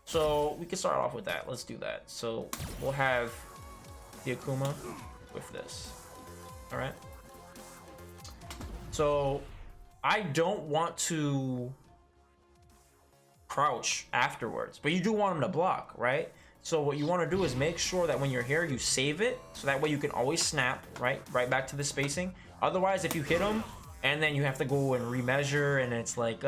So we can start off with that. Let's do that. So we'll have the Akuma with this. All right? So I don't want to crouch afterwards, but you do want him to block, right? So what you want to do is make sure that when you're here, you save it, so that way you can always snap, right back to the spacing. Otherwise, if you hit him and then you have to go and remeasure, and it's like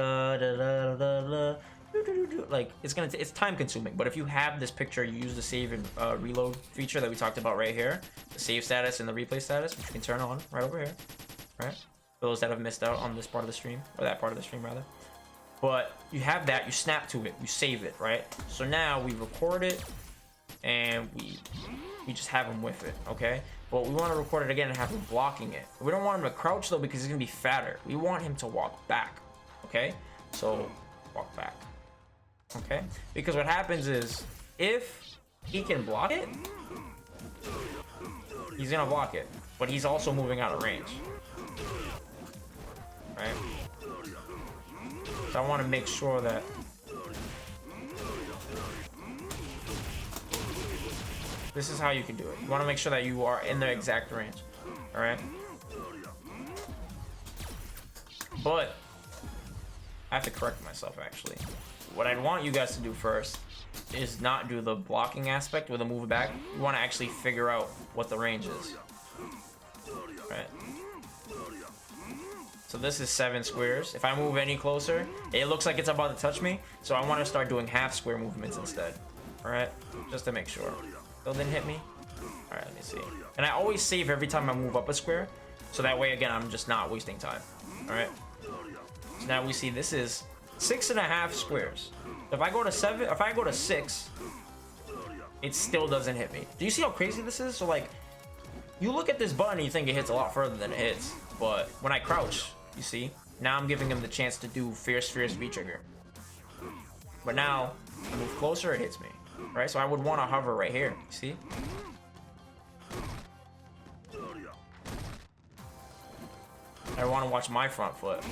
like it's time consuming. But if you have this picture, you use the save and reload feature that we talked about right here, the save status and the replay status, which you can turn on right over here, right? For those that have missed out on this part of the stream, or that part of the stream rather. But you have that, you snap to it, you save it, right? So now we record it, and we just have him with it, okay? But we want to record it again and have him blocking it. We don't want him to crouch though, because he's gonna be fatter. We want him to walk back, okay? So walk back, okay? Because what happens is, if he can block it, he's gonna block it, but he's also moving out of range, right? So I want to make sure that this is how you can do it. You want to make sure that you are in the exact range, all right? But I have to correct myself, actually. What I want you guys to do first is not do the blocking aspect with a move back. You want to actually figure out what the range is, right? So this is 7 squares. If I move any closer, it looks like it's about to touch me. So I want to start doing half square movements instead. All right, just to make sure. Still didn't hit me. All right, let me see. And I always save every time I move up a square, so that way again I'm just not wasting time. All right. So now we see this is 6.5 squares. If I go to 7, if I go to 6, it still doesn't hit me. Do you see how crazy this is? So like, you look at this button and you think it hits a lot further than it hits, but when I crouch, you see, now I'm giving him the chance to do fierce V trigger. But now, I move closer, it hits me, right? So I would want to hover right here, you see? I want to watch my front foot.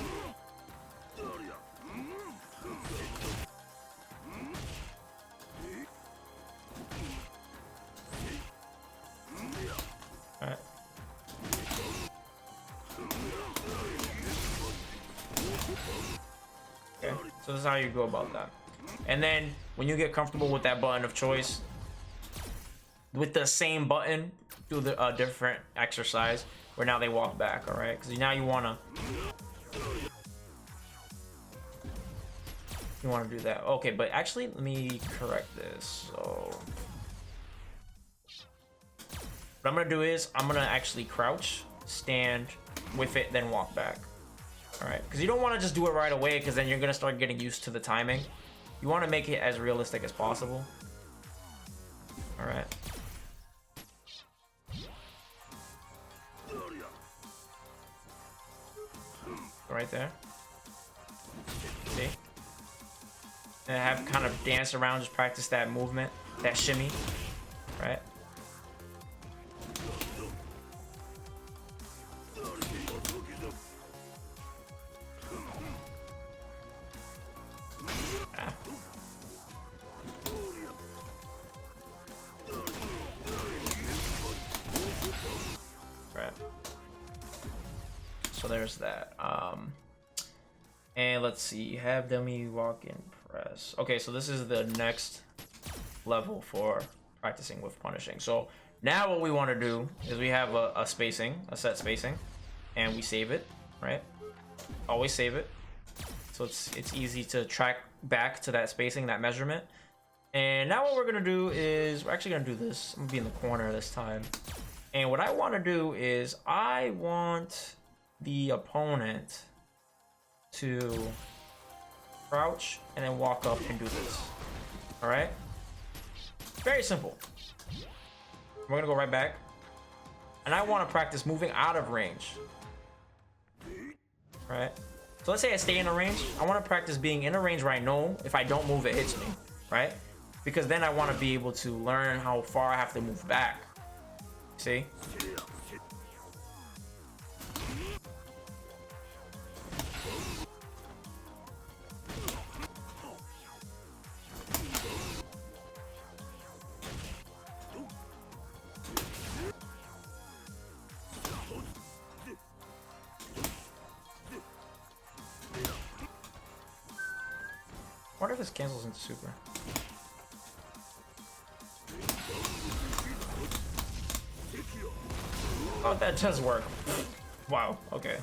Alright. Okay, so this is how you go about that. And then when you get comfortable with that button of choice, with the same button, do the different exercise where now they walk back, all right? Because now you wanna do that. Okay, but actually, let me correct this. So what I'm gonna do is I'm gonna actually crouch, stand, whiff it, then walk back. All right, because you don't want to just do it right away, because then you're gonna start getting used to the timing. You want to make it as realistic as possible. All right. Right there. See? And I have kind of danced around, just practice that movement, that shimmy, right? Right. So there's that. And let's see, have dummy walk in press. Okay, so this is the next level for practicing with punishing. So now what we want to do is we have a set spacing, and we save it, right? Always save it. So it's easy to track back to that spacing, that measurement. And now what we're gonna do is we're actually gonna do this. I'm gonna be in the corner this time. And what I want to do is I want the opponent to crouch and then walk up and do this. All right, very simple. We're gonna go right back, and I want to practice moving out of range. All right, so let's say I stay in a range. I want to practice being in a range where I know if I don't move, it hits me, right? Because then I want to be able to learn how far I have to move back. See? What if this cancels into super? Oh, that does work. Wow, okay.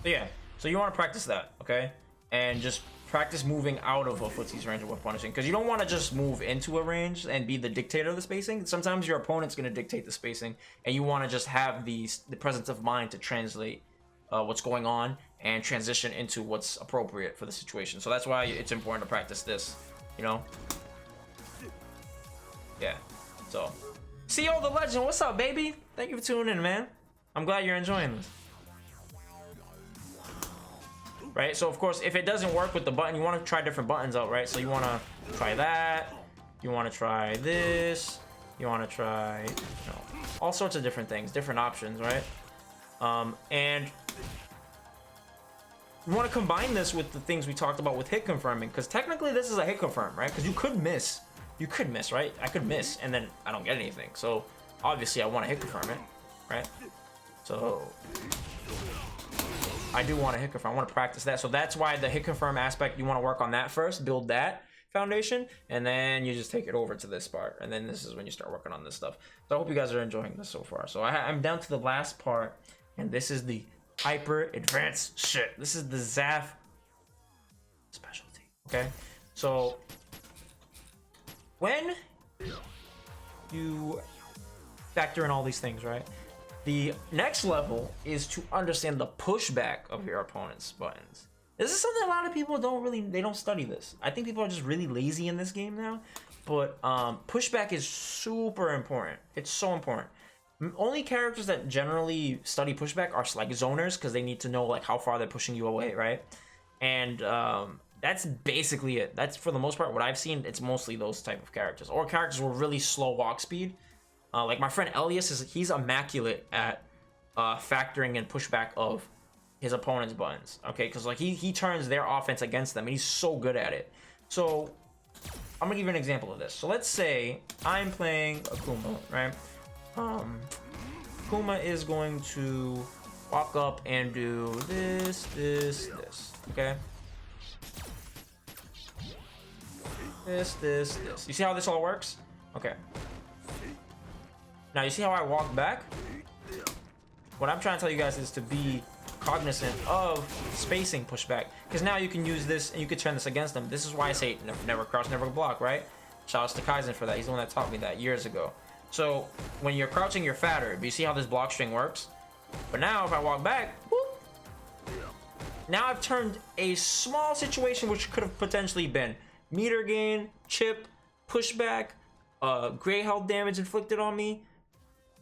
So yeah, so you want to practice that, okay? And just practice moving out of a footsie's range of Whiff Punishing, because you don't want to just move into a range and be the dictator of the spacing. Sometimes your opponent's going to dictate the spacing, and you want to just have the presence of mind to translate what's going on and transition into what's appropriate for the situation. So that's why it's important to practice this, you know? Yeah, so... CO the Legend, what's up, baby? Thank you for tuning in, man. I'm glad you're enjoying this. Right, so of course, if it doesn't work with the button, you want to try different buttons out, right? So you want to try that. You want to try this. You want to try, you know, all sorts of different things, different options, right? And you want to combine this with the things we talked about with hit confirming, because technically this is a hit confirm, right? Because you could miss. You could miss, right? I could miss, and then I don't get anything. So, obviously, I want to hit confirm it, right? So, I do want to hit confirm. I want to practice that. So, that's why the hit confirm aspect, you want to work on that first. Build that foundation, and then you just take it over to this part. And then this is when you start working on this stuff. So, I hope you guys are enjoying this so far. So, I'm down to the last part, and this is the hyper advanced shit. This is the ZAF specialty, okay? So... when you factor in all these things, right? The next level is to understand the pushback of your opponent's buttons. This is something a lot of people they don't study this. I think people are just really lazy in this game now, but pushback is super important. It's so important. Only characters that generally study pushback are like zoners, because they need to know like how far they're pushing you away, right? And that's basically it. That's for the most part what I've seen. It's mostly those type of characters, or characters with really slow walk speed. Like my friend Elias he's immaculate at factoring in pushback of his opponent's buttons. Okay, because like he turns their offense against them, and he's so good at it. So I'm gonna give you an example of this. So let's say I'm playing Akuma, right? Akuma is going to walk up and do this, okay? This. You see how this all works? Okay. Now you see how I walk back? What I'm trying to tell you guys is to be cognizant of spacing pushback, because now you can use this and you can turn this against them. This is why I say never crouch, never block, right? Shout out to Kaizen for that. He's the one that taught me that years ago. So when you're crouching, you're fatter. But you see how this block string works? But now if I walk back, whoop, now I've turned a small situation which could have potentially been meter gain, chip, pushback, gray health damage inflicted on me,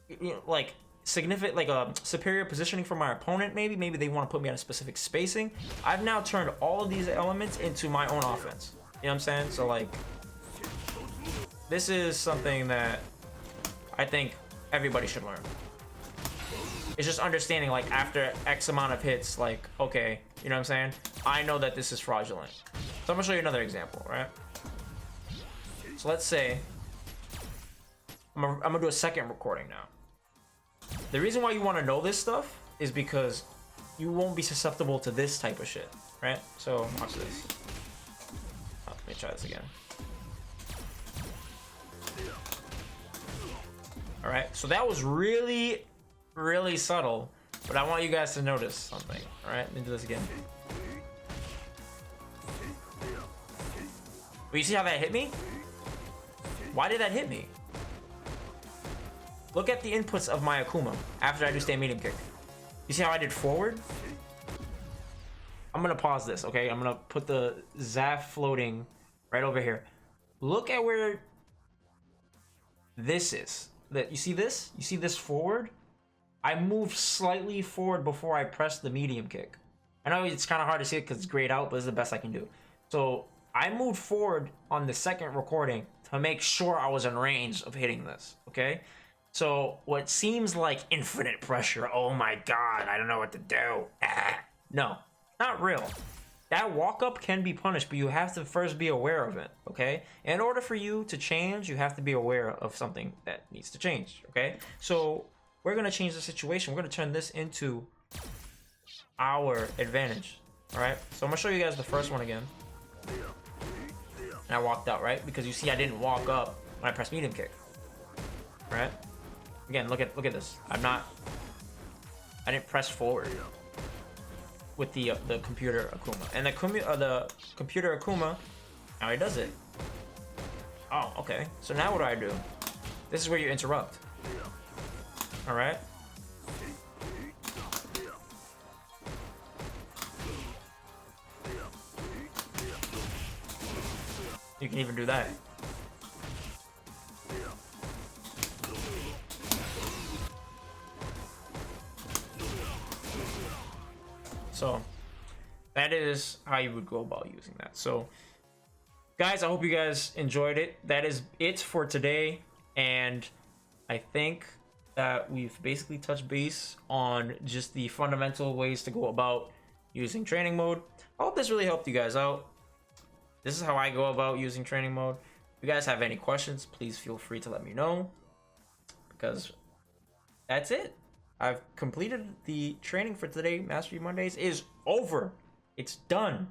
you know, like significant, like a superior positioning for my opponent. Maybe they want to put me on a specific spacing. I've now turned all of these elements into my own offense. You know what I'm saying? So like, this is something that I think everybody should learn. It's just understanding, like, after X amount of hits, like, okay, you know what I'm saying? I know that this is fraudulent. So I'm gonna show you another example, right? So let's say I'm gonna do a second recording now. The reason why you want to know this stuff is because you won't be susceptible to this type of shit, right? So watch this. Oh, let me try this again. All right, so that was really subtle, but I want you guys to notice something. All right, let me do this again. But you see how that hit me? Why did that hit me? Look at the inputs of my 𝔄𝔫 after I do stay medium kick. You see how I did forward? I'm gonna pause this, okay? I'm gonna put the 𝔄𝔫𝔯𝔰 floating right over here. Look at where this is. That you see this? You see this forward? I moved slightly forward before I pressed the medium kick. I know it's kind of hard to see it because it's grayed out, but it's the best I can do. So I moved forward on the second recording to make sure I was in range of hitting this, okay? So what seems like infinite pressure, oh my god, I don't know what to do. No, not real. That walk up can be punished, but you have to first be aware of it, okay? In order for you to change, you have to be aware of something that needs to change, okay? So we're gonna change the situation. We're gonna turn this into our advantage, all right? So I'm gonna show you guys the first one again. And I walked out, right? Because you see I didn't walk up when I pressed medium kick, right? Again, look at this. I didn't press forward with the computer 𝔄𝔫, and the computer 𝔄𝔫 now he does it. Oh, okay. So now what do? This is where you interrupt. All right. You can even do that. So that is how you would go about using that. So guys, I hope you guys enjoyed it. That is it for today, and I think that we've basically touched base on just the fundamental ways to go about using training mode. I hope this really helped you guys out. This is how I go about using training mode. If you guys have any questions, please feel free to let me know, because that's it. I've completed the training for today. Mastery Mondays is over. It's done.